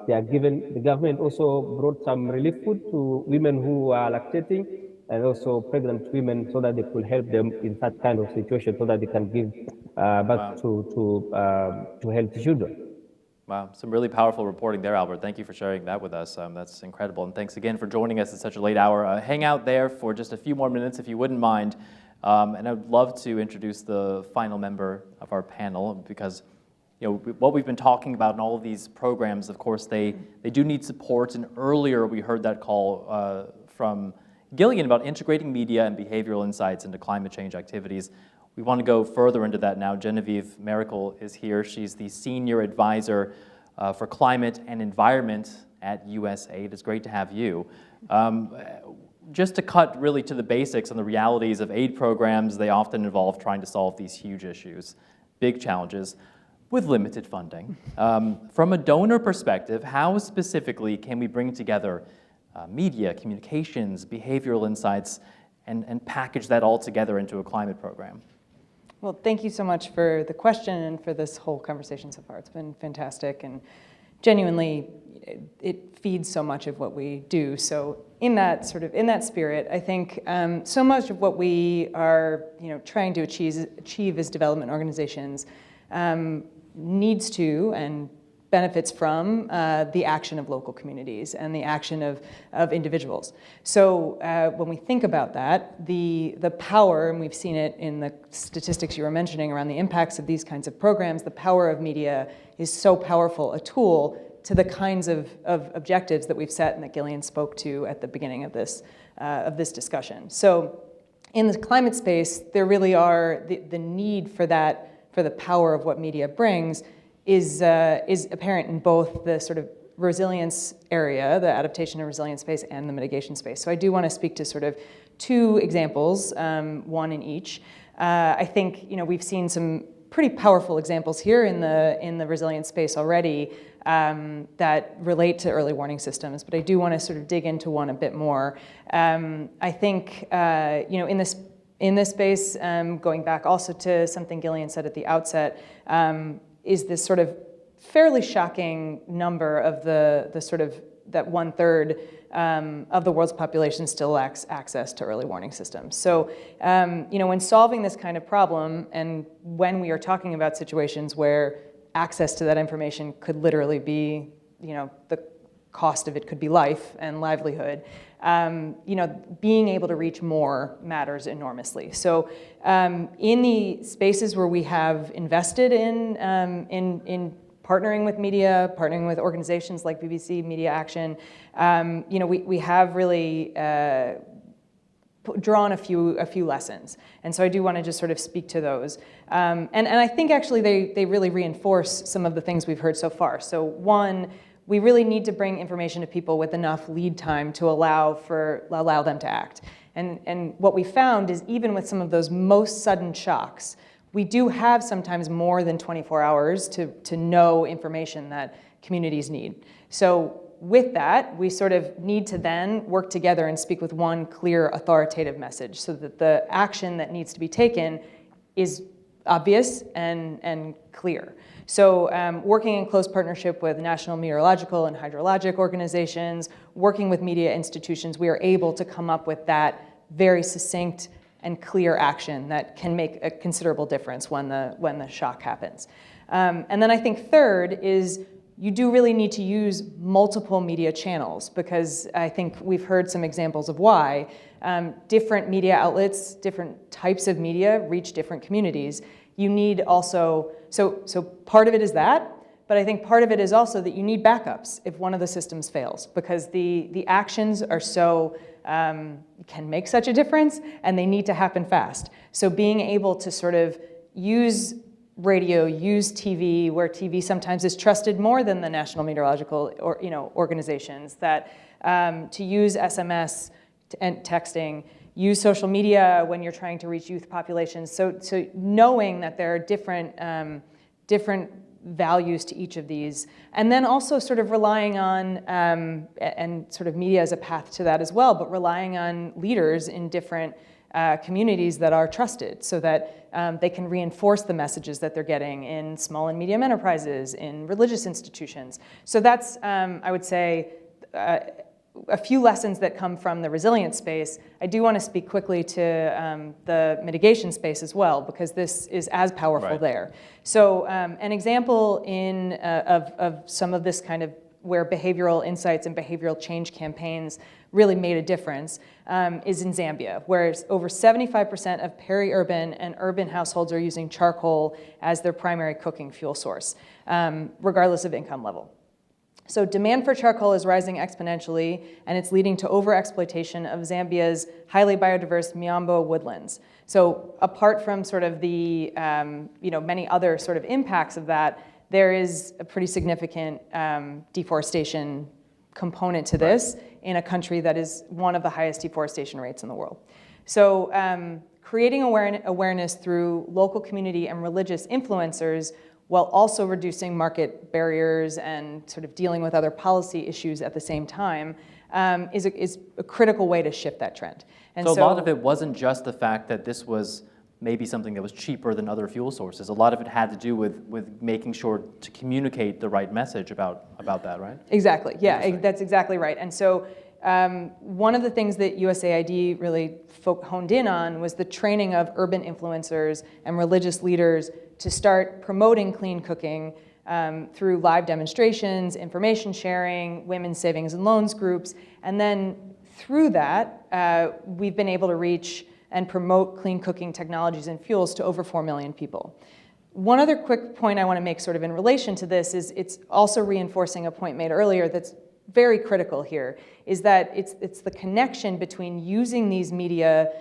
they are given. The government also brought some relief food to women who are lactating, and also pregnant women, so that they could help them in that kind of situation, so that they can give birth to healthy children. Wow, some really powerful reporting there, Albert. Thank you for sharing that with us. That's incredible. And thanks again for joining us at such a late hour. Hang out there for just a few more minutes if you wouldn't mind. And I'd love to introduce the final member of our panel, because what we've been talking about in all of these programs, of course, they do need support. And earlier we heard that call from Gillian about integrating media and behavioral insights into climate change activities. We want to go further into that now. Genevieve Miracle is here. She's the Senior Advisor for Climate and Environment at USAID. It's great to have you. Just to cut really to the basics on the realities of aid programs, they often involve trying to solve these huge issues, big challenges, with limited funding. From a donor perspective, how specifically can we bring together media, communications, behavioral insights, and package that all together into a climate program? Well, thank you so much for the question and for this whole conversation so far. It's been fantastic, and genuinely, it feeds so much of what we do. So in that spirit, I think so much of what we are trying to achieve as development organizations needs to and benefits from the action of local communities and the action of individuals. So when we think about that, the power, and we've seen it in the statistics you were mentioning around the impacts of these kinds of programs, the power of media is so powerful a tool to the kinds of objectives that we've set and that Gillian spoke to at the beginning of this discussion. So in the climate space, there really are the need for the power of what media brings is apparent in both the sort of resilience area, the adaptation and resilience space, and the mitigation space. So I do want to speak to sort of two examples, one in each. I think we've seen some pretty powerful examples here in the resilience space already that relate to early warning systems, but I do want to sort of dig into one a bit more. I think in this space, going back also to something Gillian said at the outset, is this sort of fairly shocking number of the sort of that 1/3 of the world's population still lacks access to early warning systems. So, when solving this kind of problem, and when we are talking about situations where access to that information could literally be, the cost of it could be life and livelihood, being able to reach more matters enormously. So in the spaces where we have invested in partnering with media, partnering with organizations like BBC Media Action, we have really drawn a few lessons. And so I do want to just sort of speak to those. And I think actually they really reinforce some of the things we've heard so far. So one, we really need to bring information to people with enough lead time to allow them to act. And what we found is even with some of those most sudden shocks, we do have sometimes more than 24 hours to know information that communities need. So with that, we sort of need to then work together and speak with one clear authoritative message so that the action that needs to be taken is obvious and clear. So working in close partnership with national meteorological and hydrologic organizations, working with media institutions, we are able to come up with that very succinct and clear action that can make a considerable difference when the shock happens. And then I think third is you do really need to use multiple media channels, because I think we've heard some examples of why. Different media outlets, different types of media reach different communities. You need also, so part of it is that, But I think part of it is also that you need backups if one of the systems fails, because the actions are so, can make such a difference, and they need to happen fast. So being able to sort of use radio, use TV, where TV sometimes is trusted more than the National Meteorological organizations, that to use SMS and texting, use social media when you're trying to reach youth populations. So knowing that there are different values to each of these, and then also sort of relying on, and sort of media as a path to that as well, but relying on leaders in different communities that are trusted, so that they can reinforce the messages that they're getting in small and medium enterprises, in religious institutions. So that's, I would say, a few lessons that come from the resilience space. I do want to speak quickly to the mitigation space as well, because this is as powerful there. So an example of some of this kind of where behavioral insights and behavioral change campaigns really made a difference is in Zambia, where over 75% of peri-urban and urban households are using charcoal as their primary cooking fuel source, regardless of income level. So demand for charcoal is rising exponentially, and it's leading to overexploitation of Zambia's highly biodiverse Miombo woodlands. So apart from sort of the many other sort of impacts of that, there is a pretty significant deforestation component to this in a country that is one of the highest deforestation rates in the world. So creating awareness through local community and religious influencers, while also reducing market barriers and sort of dealing with other policy issues at the same time, is a critical way to shift that trend. And so a lot of it wasn't just the fact that this was maybe something that was cheaper than other fuel sources. A lot of it had to do with making sure to communicate the right message about that, right? Exactly, yeah, that's exactly right. And so one of the things that USAID really honed in on was the training of urban influencers and religious leaders to start promoting clean cooking through live demonstrations, information sharing, women's savings and loans groups, and then through that, we've been able to reach and promote clean cooking technologies and fuels to over 4 million people. One other quick point I want to make sort of in relation to this is it's also reinforcing a point made earlier that's very critical here, is that it's the connection between using these media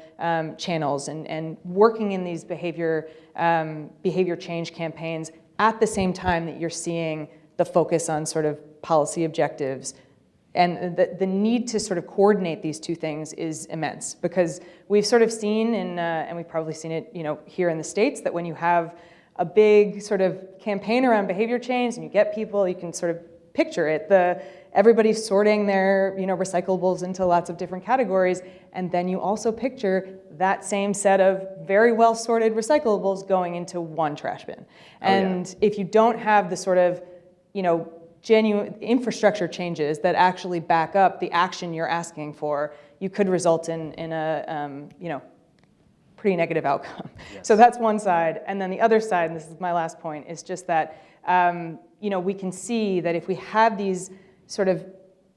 channels and working in these behavior change campaigns at the same time that you're seeing the focus on sort of policy objectives. And the need to sort of coordinate these two things is immense, because we've sort of seen, and we've probably seen it here in the States, that when you have a big sort of campaign around behavior change and you get people, you can sort of picture it, everybody's sorting their recyclables into lots of different categories, and then you also picture that same set of very well sorted recyclables going into one trash bin. And if you don't have the sort of genuine infrastructure changes that actually back up the action you're asking for, you could result in a pretty negative outcome. Yes. So that's one side, and then the other side, and this is my last point, is just that we can see that if we have these sort of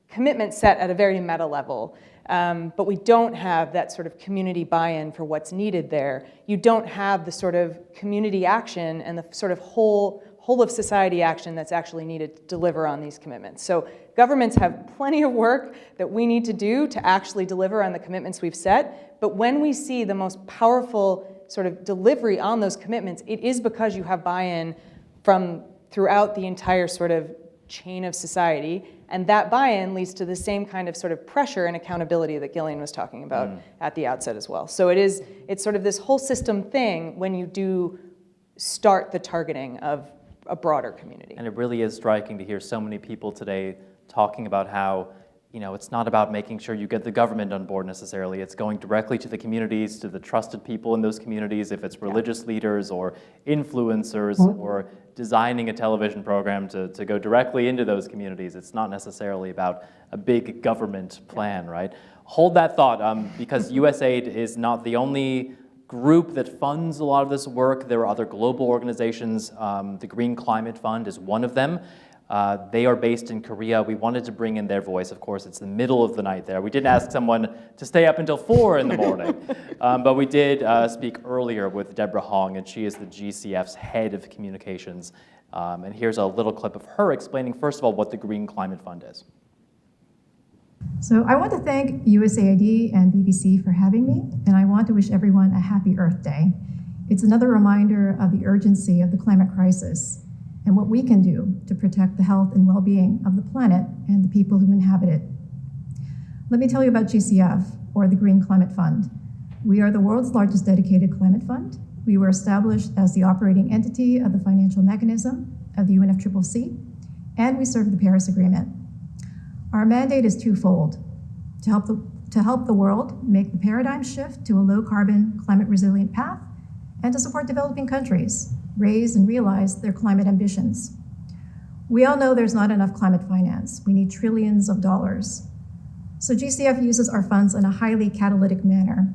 commitments set at a very meta level, but we don't have that sort of community buy-in for what's needed there, you don't have the sort of community action and the sort of whole of society action that's actually needed to deliver on these commitments. So governments have plenty of work that we need to do to actually deliver on the commitments we've set, but when we see the most powerful sort of delivery on those commitments, it is because you have buy-in from throughout the entire sort of chain of society, and that buy-in leads to the same kind of sort of pressure and accountability that Gillian was talking about at the outset as well. So it's sort of this whole system thing when you do start the targeting of a broader community. And it really is striking to hear so many people today talking about how it's not about making sure you get the government on board necessarily. It's going directly to the communities, to the trusted people in those communities, if it's religious leaders or influencers or designing a television program to go directly into those communities. It's not necessarily about a big government plan, right? Hold that thought, because USAID is not the only group that funds a lot of this work. There are other global organizations. The Green Climate Fund is one of them. They are based in Korea. We wanted to bring in their voice. Of course, it's the middle of the night there. We didn't ask someone to stay up until 4 in the morning, but we did speak earlier with Deborah Hong, and she is the GCF's head of communications And here's a little clip of her explaining, first of all, what the Green Climate Fund is. So I want to thank USAID and BBC for having me, and I want to wish everyone a happy Earth Day. It's another reminder of the urgency of the climate crisis and what we can do to protect the health and well-being of the planet and the people who inhabit it. Let me tell you about GCF, or the Green Climate Fund. We are the world's largest dedicated climate fund. We were established as the operating entity of the financial mechanism of the UNFCCC, and we serve the Paris Agreement. Our mandate is twofold: to help the world make the paradigm shift to a low-carbon, climate-resilient path, and to support developing countries raise and realize their climate ambitions. We all know there's not enough climate finance. We need trillions of dollars. So GCF uses our funds in a highly catalytic manner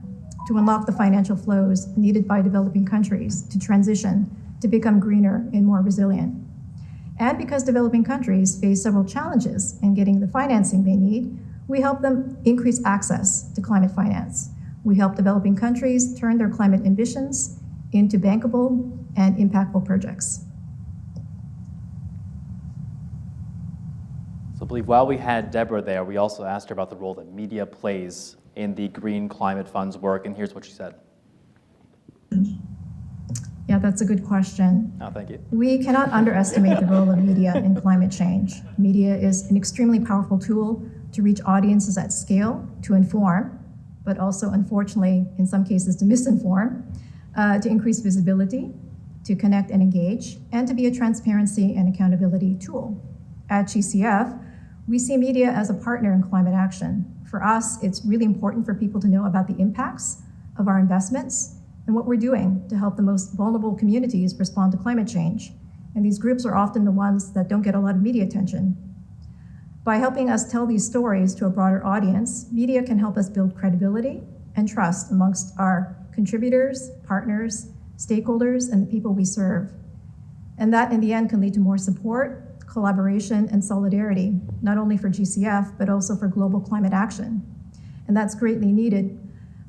to unlock the financial flows needed by developing countries to transition to become greener and more resilient. And because developing countries face several challenges in getting the financing they need, we help them increase access to climate finance. We help developing countries turn their climate ambitions into bankable and impactful projects. So I believe while we had Deborah there, we also asked her about the role that media plays in the Green Climate Fund's work, and here's what she said. Yeah, that's a good question. Oh, thank you. We cannot underestimate the role of media in climate change. Media is an extremely powerful tool to reach audiences at scale, to inform, but also, unfortunately, in some cases, to misinform, to increase visibility, to connect and engage, and to be a transparency and accountability tool. At GCF, we see media as a partner in climate action. For us, it's really important for people to know about the impacts of our investments and what we're doing to help the most vulnerable communities respond to climate change. And these groups are often the ones that don't get a lot of media attention. By helping us tell these stories to a broader audience, media can help us build credibility and trust amongst our contributors, partners, stakeholders, and the people we serve. And that, in the end, can lead to more support, collaboration, and solidarity, not only for GCF, but also for global climate action. And that's greatly needed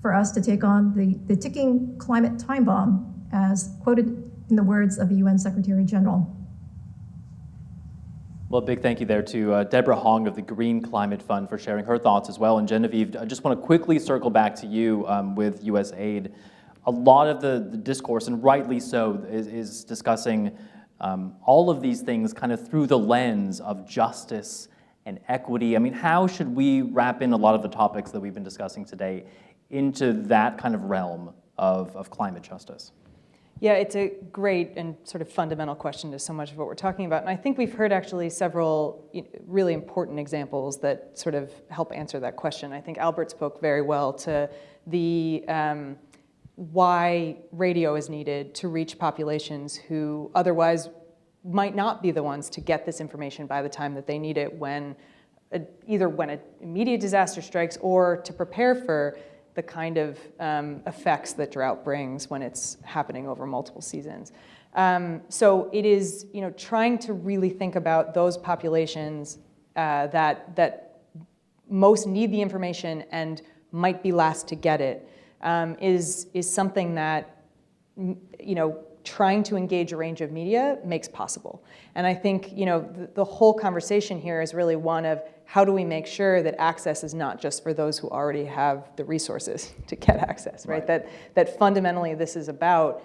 for us to take on the ticking climate time bomb, as quoted in the words of the UN Secretary General. Well, a big thank you there to Deborah Hong of the Green Climate Fund for sharing her thoughts as well. And Genevieve, I just want to quickly circle back to you with USAID. A lot of the discourse, and rightly so, is discussing all of these things kind of through the lens of justice and equity. I mean, how should we wrap in a lot of the topics that we've been discussing today into that kind of realm of climate justice? Yeah, it's a great and sort of fundamental question to so much of what we're talking about. And I think we've heard actually several really important examples that sort of help answer that question. I think Albert spoke very well to the why radio is needed to reach populations who otherwise might not be the ones to get this information by the time that they need it when either when an immediate disaster strikes or to prepare for the kind of effects that drought brings when it's happening over multiple seasons. So it is, trying to really think about those populations that most need the information and might be last to get it is something that, trying to engage a range of media makes possible. And I think, the whole conversation here is really one of how do we make sure that access is not just for those who already have the resources to get access, right? That fundamentally this is about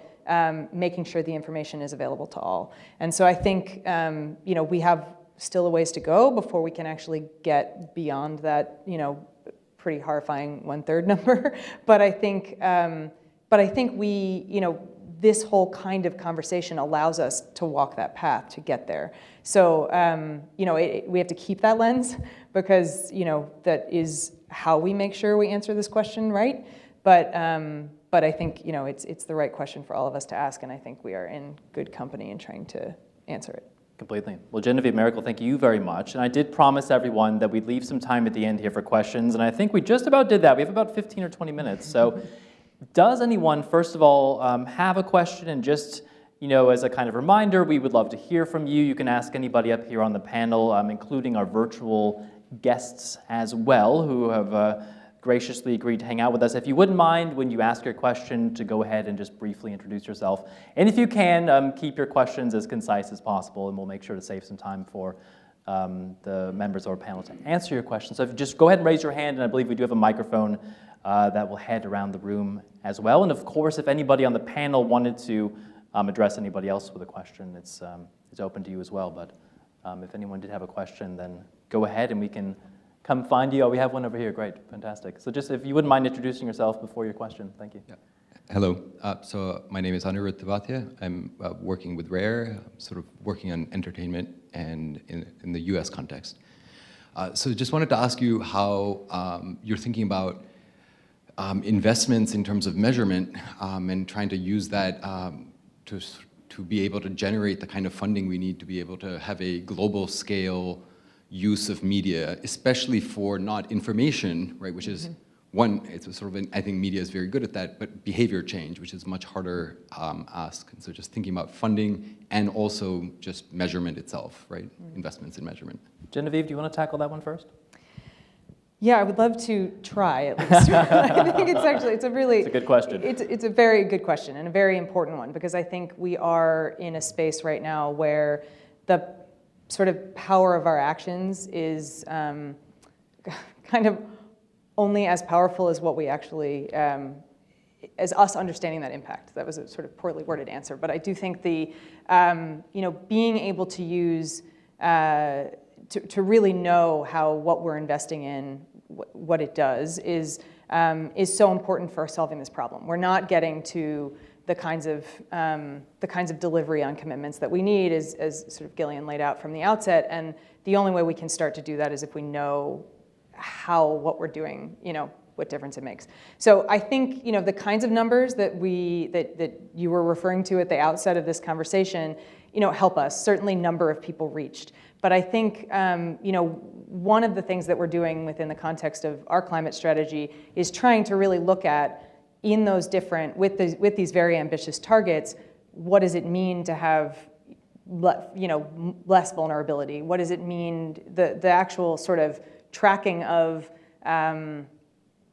making sure the information is available to all. And so I think, we have still a ways to go before we can actually get beyond that, pretty horrifying 1/3 number. But I think we, this whole kind of conversation allows us to walk that path to get there. So, we have to keep that lens because, that is how we make sure we answer this question right. But I think, it's the right question for all of us to ask, and I think we are in good company in trying to answer it. Completely. Well, Genevieve, Miracle, thank you very much. And I did promise everyone that we'd leave some time at the end here for questions, and I think we just about did that. We have about 15 or 20 minutes. So does anyone, first of all, have a question? And just, as a kind of reminder, we would love to hear from you. You can ask anybody up here on the panel, including our virtual guests as well, who have graciously agreed to hang out with us. If you wouldn't mind, when you ask your question, to go ahead and just briefly introduce yourself. And if you can, keep your questions as concise as possible, and we'll make sure to save some time for the members of our panel to answer your questions. So if you just go ahead and raise your hand, and I believe we do have a microphone that will head around the room as well. And of course, if anybody on the panel wanted to address anybody else with a question, it's open to you as well. But if anyone did have a question, then go ahead and we can come find you. Oh, we have one over here. Great, fantastic. So just if you wouldn't mind introducing yourself before your question. Thank you. Yeah. Hello. So my name is Anirudh Tavatia. I'm working with RARE, sort of working on entertainment and in the US context. So just wanted to ask you how you're thinking about investments in terms of measurement and trying to use that to be able to generate the kind of funding we need to be able to have a global scale use of media, especially for not information, right, which is one, it's a sort of, I think media is very good at that, but behavior change, which is much harder ask. And so just thinking about funding and also just measurement itself, right, investments in measurement. Genevieve, do you want to tackle that one first? Yeah, I would love to try at least. I think it's a good question. It's a very good question and a very important one, because I think we are in a space right now where the sort of power of our actions is kind of only as powerful as what we actually, as us understanding that impact. That was a sort of poorly worded answer, but I do think the, being able to use, to really know how what we're investing in, what it does, is so important for solving this problem. We're not getting to the kinds of delivery on commitments that we need, as sort of Gillian laid out from the outset. And the only way we can start to do that is if we know how what we're doing, what difference it makes. So I think the kinds of numbers that you were referring to at the outset of this conversation, help us. Certainly, number of people reached. But I think one of the things that we're doing within the context of our climate strategy is trying to really look at, in those different, with these very ambitious targets, what does it mean to have less vulnerability? What does it mean, the actual sort of tracking of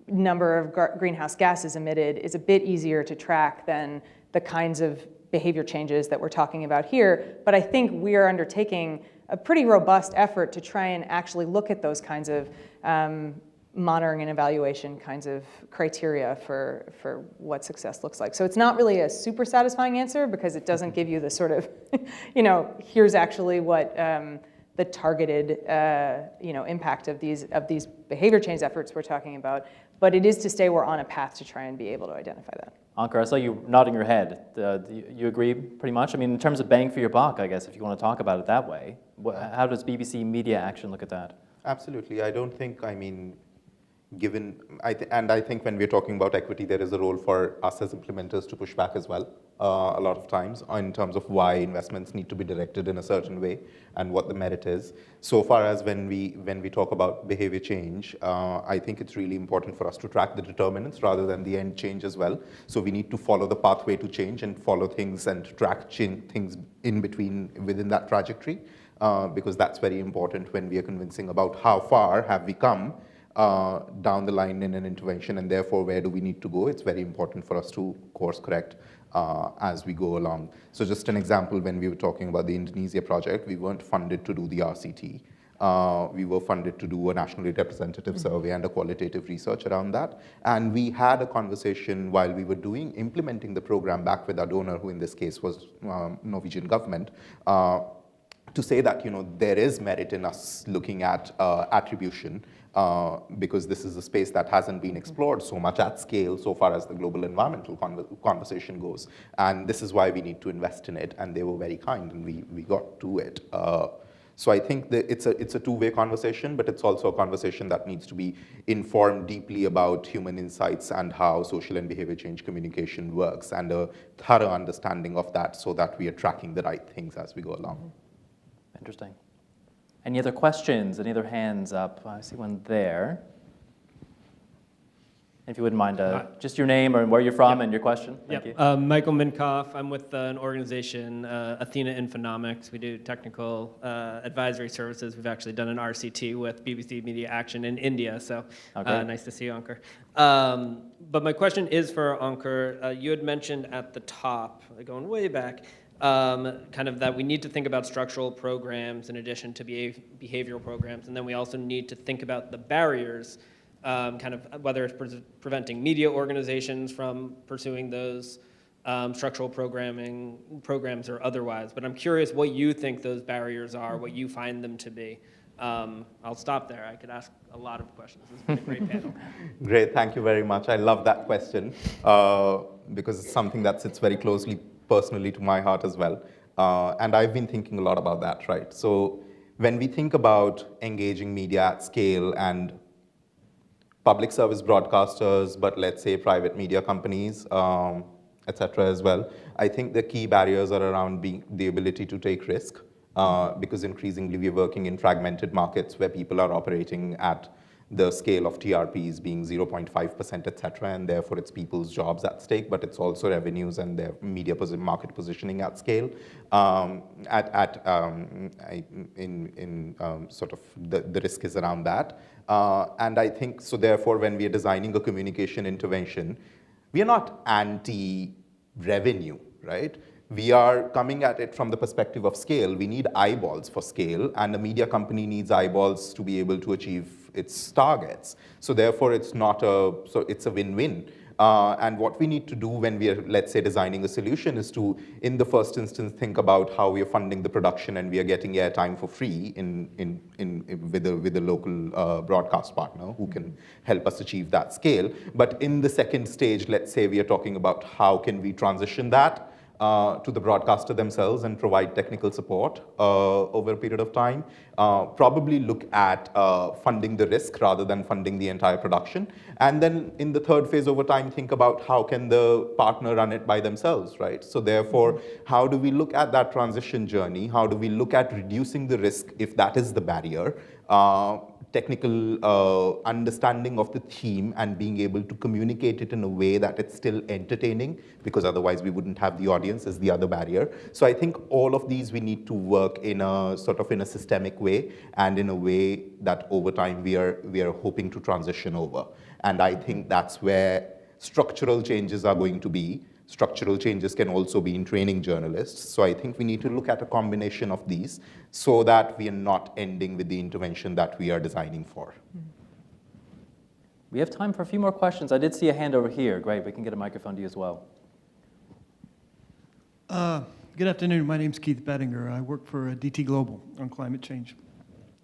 number of greenhouse gases emitted is a bit easier to track than the kinds of behavior changes that we're talking about here. But I think we are undertaking a pretty robust effort to try and actually look at those kinds of monitoring and evaluation kinds of criteria for what success looks like. So it's not really a super satisfying answer, because it doesn't give you the sort of, here's actually what the targeted impact of these behavior change efforts we're talking about. But it is to say we're on a path to try and be able to identify that. Ankur, I saw you nodding your head. You agree pretty much? I mean, in terms of bang for your buck, I guess, if you want to talk about it that way, how does BBC Media Action look at that? Absolutely. I don't think, I think when we're talking about equity, there is a role for us as implementers to push back as well, a lot of times, in terms of why investments need to be directed in a certain way and what the merit is. So far as when we talk about behavior change, I think it's really important for us to track the determinants rather than the end change as well. So we need to follow the pathway to change and follow things and track things in between within that trajectory, because that's very important when we are convincing about how far have we come down the line in an intervention, and therefore where do we need to go. It's very important for us to course correct as we go along. So just an example, when we were talking about the Indonesia project, we weren't funded to do the RCT. We were funded to do a nationally representative survey and a qualitative research around that. And we had a conversation while we were implementing the program back with our donor, who in this case was Norwegian government, to say that there is merit in us looking at attribution, because this is a space that hasn't been explored so much at scale so far as the global environmental conversation goes. And this is why we need to invest in it. And they were very kind, and we got to it. So I think that it's a two-way conversation, but it's also a conversation that needs to be informed deeply about human insights and how social and behavior change communication works, and a thorough understanding of that, so that we are tracking the right things as we go along. Interesting. Any other questions? Any other hands up? I see one there. If you wouldn't mind, just your name or where you're from and your question. Thank you. Michael Minkoff. I'm with an organization, Athena Infonomics. We do technical advisory services. We've actually done an RCT with BBC Media Action in India, so nice to see you, Ankur. But my question is for Ankur. You had mentioned at the top, going way back, kind of that we need to think about structural programs in addition to behavioral programs, and then we also need to think about the barriers, kind of whether it's preventing media organizations from pursuing those structural programs or otherwise. But I'm curious what you think those barriers are, what you find them to be. I'll stop there. I could ask a lot of questions. This has been a great panel. Great, thank you very much. I love that question because it's something that sits very closely personally to my heart as well. And I've been thinking a lot about that, right? So when we think about engaging media at scale and public service broadcasters, but let's say private media companies, etc. as well, I think the key barriers are around the ability to take risk, because increasingly we're working in fragmented markets where people are operating at the scale of TRPs being 0.5%, etc., and therefore it's people's jobs at stake, but it's also revenues and their media market positioning at scale. Sort of the risk is around that. And I think, so therefore, when we are designing a communication intervention, we are not anti-revenue, right? We are coming at it from the perspective of scale. We need eyeballs for scale, and a media company needs eyeballs to be able to achieve its targets. So therefore, it's a win-win. And what we need to do when we are, let's say, designing a solution is to, in the first instance, think about how we are funding the production and we are getting airtime for free with a local broadcast partner who can help us achieve that scale. But in the second stage, let's say we are talking about how can we transition that to the broadcaster themselves and provide technical support over a period of time. Probably look at funding the risk rather than funding the entire production. And then in the third phase over time, think about how can the partner run it by themselves, right? So therefore, how do we look at that transition journey? How do we look at reducing the risk if that is the barrier? Technical understanding of the theme and being able to communicate it in a way that it's still entertaining, because otherwise we wouldn't have the audience is the other barrier. So I think all of these we need to work in a sort of in a systemic way and in a way that over time we are hoping to transition over. And I think that's where structural changes are going to be. Structural changes can also be in training journalists. So I think we need to look at a combination of these so that we are not ending with the intervention that we are designing for. We have time for a few more questions. I did see a hand over here. Great, we can get a microphone to you as well. Good afternoon, my name's Keith Bettinger. I work for DT Global on climate change.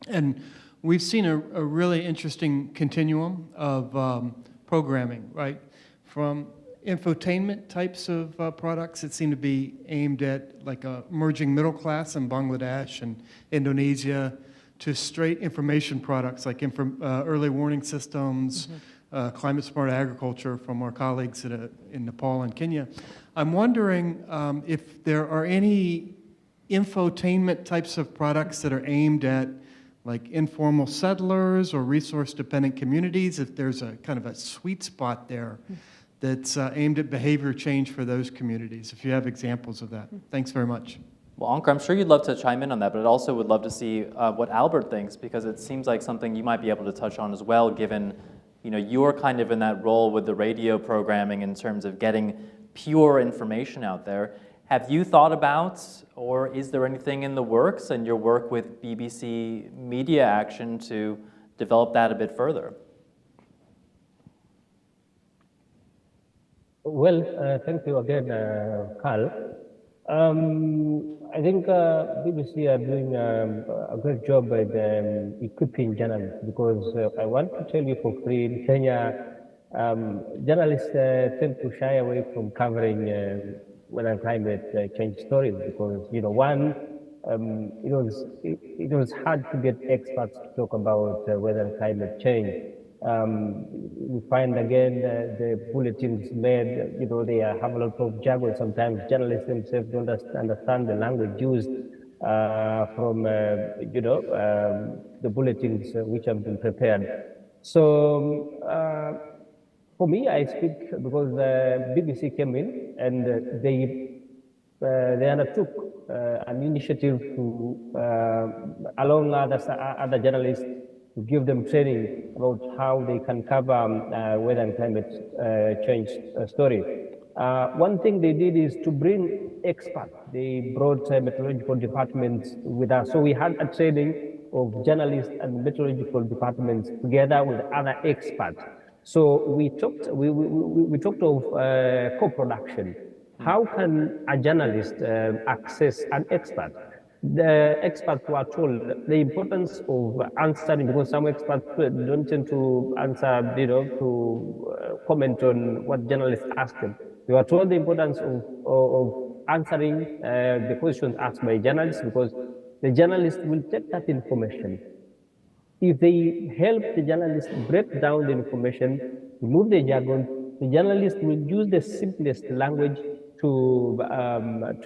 And we've seen a really interesting continuum of programming, right? From infotainment types of products that seem to be aimed at like a emerging middle class in Bangladesh and Indonesia, to straight information products like early warning systems, climate smart agriculture from our colleagues in Nepal and Kenya. I'm wondering if there are any infotainment types of products that are aimed at like informal settlers or resource-dependent communities, if there's a kind of a sweet spot there that's aimed at behavior change for those communities, if you have examples of that. Thanks very much. Well, Ankur, I'm sure you'd love to chime in on that, but I also would love to see what Albert thinks, because it seems like something you might be able to touch on as well, given you're kind of in that role with the radio programming in terms of getting pure information out there. Have you thought about, or is there anything in the works in your work with BBC Media Action to develop that a bit further? Well, thank you again, Carl. I think BBC are doing a great job with equipping journalists, because I want to tell you for free, in Kenya, journalists tend to shy away from covering weather climate change stories, because one, it was hard to get experts to talk about weather and climate change. We find again the bulletins made, they have a lot of jargon. Sometimes journalists themselves don't understand the language used from, the bulletins which have been prepared. So For me, I speak because the BBC came in and they undertook an initiative to, along other journalists, to give them training about how they can cover weather and climate change story. One thing they did is to bring experts. They brought meteorological departments with us. So we had a training of journalists and meteorological departments together with other experts. So we talked of co-production. How can a journalist access an expert? The experts were told the importance of answering, because some experts don't tend to answer, to comment on what journalists ask them. They were told the importance of answering the questions asked by journalists, because the journalist will take that information. If they help the journalist break down the information, remove the jargon, the journalist will use the simplest language to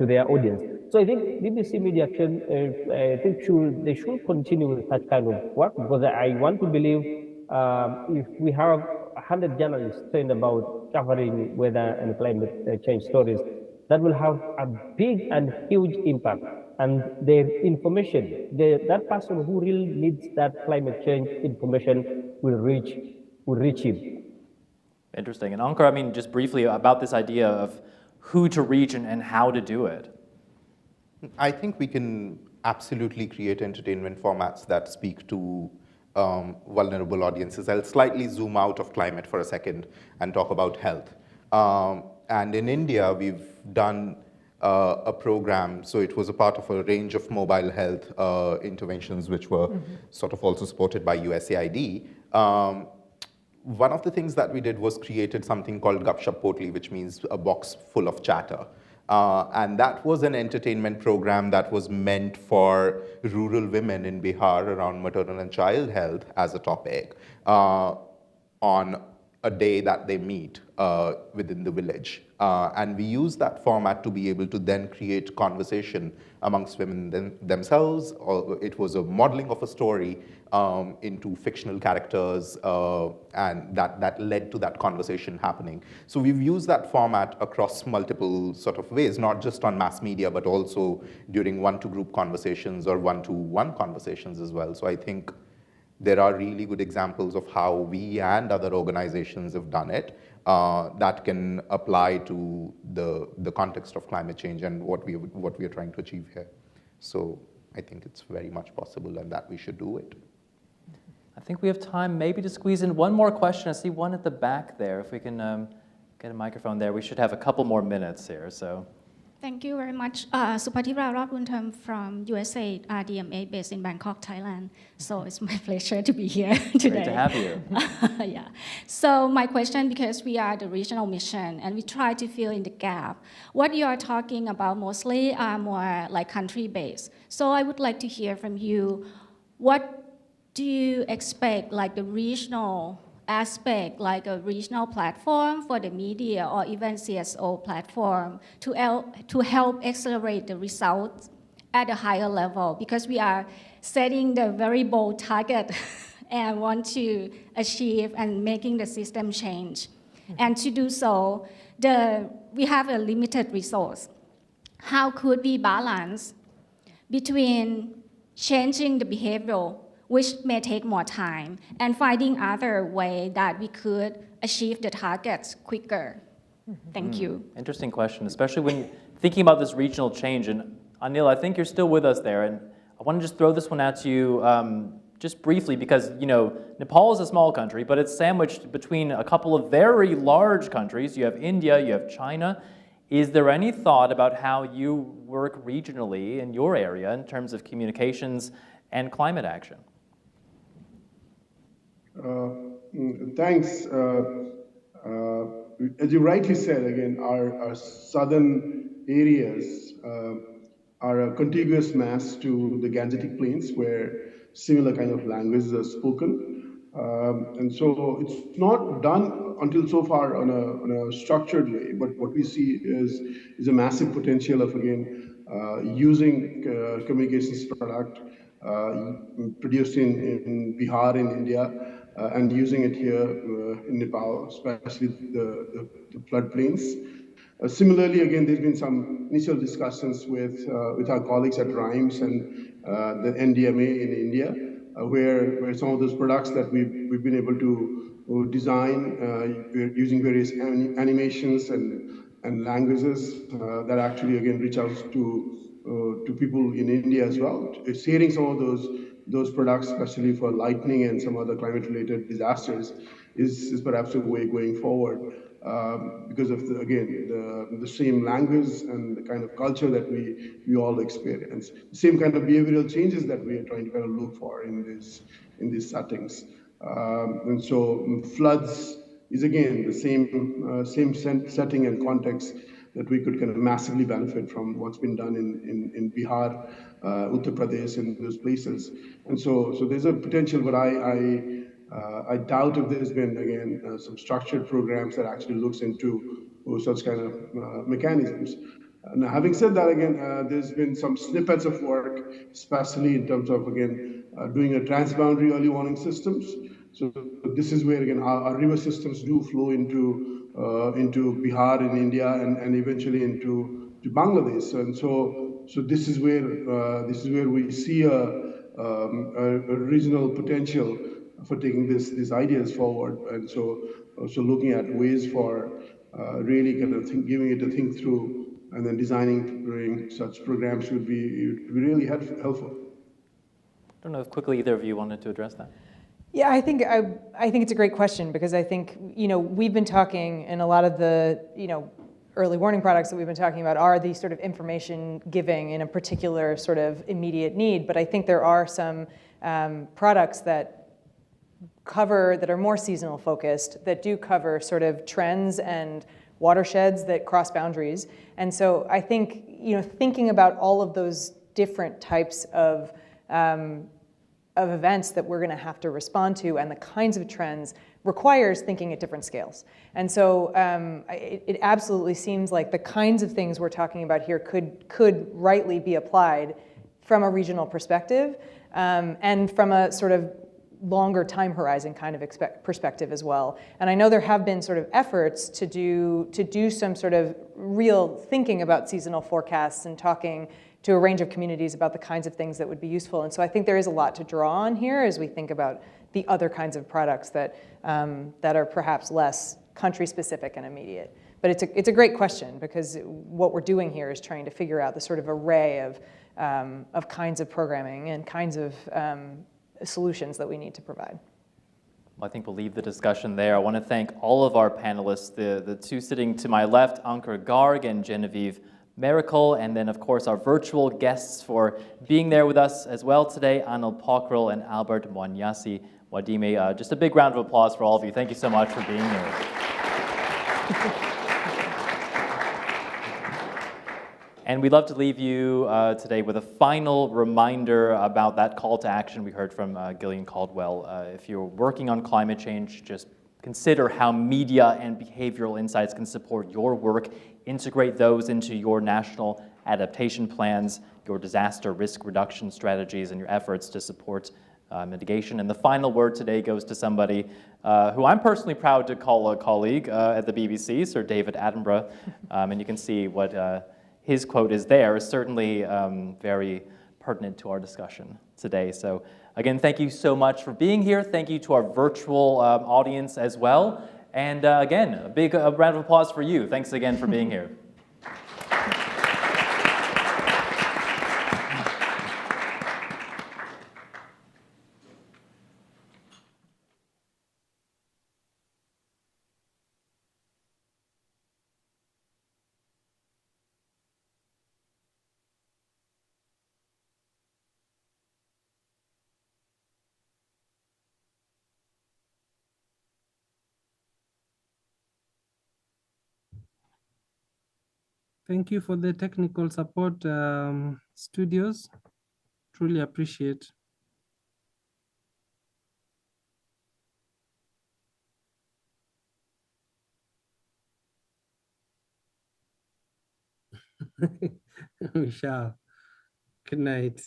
their audience. So I think BBC Media Action, I think they should continue with that kind of work, because I want to believe if we have 100 journalists trained about covering weather and climate change stories, that will have a big and huge impact. And their information, that person who really needs that climate change information will reach him. Interesting. And Ankar, I mean, just briefly about this idea of who to reach and how to do it. I think we can absolutely create entertainment formats that speak to vulnerable audiences. I'll slightly zoom out of climate for a second and talk about health. And in India, we've done a program, so it was a part of a range of mobile health interventions, which were sort of also supported by USAID. One of the things that we did was created something called Gupshup Potli, which means a box full of chatter. And that was an entertainment program that was meant for rural women in Bihar around maternal and child health as a topic on a day that they meet within the village. And we use that format to be able to then create conversation amongst women themselves. It was a modeling of a story into fictional characters, and that led to that conversation happening. So we've used that format across multiple sort of ways, not just on mass media, but also during one-to-group conversations or one-to-one conversations as well. So I think there are really good examples of how we and other organizations have done it that can apply to the context of climate change and what we are trying to achieve here. So I think it's very much possible and that we should do it. I think we have time maybe to squeeze in one more question. I see one at the back there. If we can get a microphone there, we should have a couple more minutes here. So. Thank you very much. Supatira Rapuntham from USAID RDMA based in Bangkok, Thailand. So it's my pleasure to be here today. Great to have you. Yeah. So my question, because we are the regional mission and we try to fill in the gap. What you are talking about mostly are more like country-based. So I would like to hear from you, what do you expect like the regional aspect, like a regional platform for the media or even CSO platform to help accelerate the results at a higher level, because we are setting the very bold target and want to achieve and making the system change. And to do so, we have a limited resource. How could we balance between changing the behavior, which may take more time, and finding other way that we could achieve the targets quicker? Thank you. Interesting question, especially when you're thinking about this regional change. And Anil, I think you're still with us there. And I want to just throw this one at you just briefly, because Nepal is a small country, but it's sandwiched between a couple of very large countries. You have India, you have China. Is there any thought about how you work regionally in your area in terms of communications and climate action? Thanks. As you rightly said, again, our southern areas are a contiguous mass to the Gangetic Plains, where similar kind of languages are spoken. And so it's not done until so far on a structured way, but what we see is a massive potential of, again, using communications product produced in Bihar in India and using it here in Nepal, especially the floodplains. Similarly, again, there's been some initial discussions with our colleagues at RIMES and the NDMA in India, where some of those products that we've been able to design using various animations and languages that actually again reach out to people in India as well. Sharing some of those products, especially for lightning and some other climate-related disasters, is perhaps a way going forward. Because of the same language and the kind of culture that we all experience, the same kind of behavioral changes that we are trying to kind of look for in these settings. And so floods is again the same setting and context that we could kind of massively benefit from what's been done in Bihar, Uttar Pradesh, and those places. And so there's a potential, but I doubt if there's been, again, some structured programs that actually looks into such kind of mechanisms. Now, having said that, again, there's been some snippets of work, especially in terms of, again, doing a transboundary early warning systems. So this is where, again, our river systems do flow into Bihar in India and eventually into Bangladesh. And so this is where we see a regional potential for taking these ideas forward, and so looking at ways for really kind of giving it a think through, and then designing during such programs would be really helpful. I don't know if quickly either of you wanted to address that. Yeah, I think it's a great question, because I think we've been talking, and a lot of the early warning products that we've been talking about are these sort of information giving in a particular sort of immediate need. But I think there are some products that are more seasonal focused, that do cover sort of trends and watersheds that cross boundaries. And so I think thinking about all of those different types of events that we're going to have to respond to and the kinds of trends requires thinking at different scales. And so it absolutely seems like the kinds of things we're talking about here could rightly be applied from a regional perspective, and from a sort of longer time horizon kind of perspective as well. And I know there have been sort of efforts to do some sort of real thinking about seasonal forecasts and talking to a range of communities about the kinds of things that would be useful. And so I think there is a lot to draw on here as we think about the other kinds of products that are perhaps less country-specific and immediate. But it's a great question, because what we're doing here is trying to figure out the sort of array of kinds of programming and kinds of solutions that we need to provide. Well, I think we'll leave the discussion there. I want to thank all of our panelists, the two sitting to my left, Ankur Garg and Genevieve Miracle, and then, of course, our virtual guests for being there with us as well today, Anil Pokral and Albert Mwanyasi Wadime. Just a big round of applause for all of you. Thank you so much for being here. And we'd love to leave you today with a final reminder about that call to action we heard from Gillian Caldwell. If you're working on climate change, just consider how media and behavioral insights can support your work. Integrate those into your national adaptation plans, your disaster risk reduction strategies, and your efforts to support mitigation. And the final word today goes to somebody who I'm personally proud to call a colleague at the BBC, Sir David Attenborough. And you can see what his quote is there, is certainly very pertinent to our discussion today. So again, thank you so much for being here. Thank you to our virtual audience as well. And again, a big round of applause for you. Thanks again for being here. Thank you for the technical support, studios. Truly appreciate. We shall. Good night.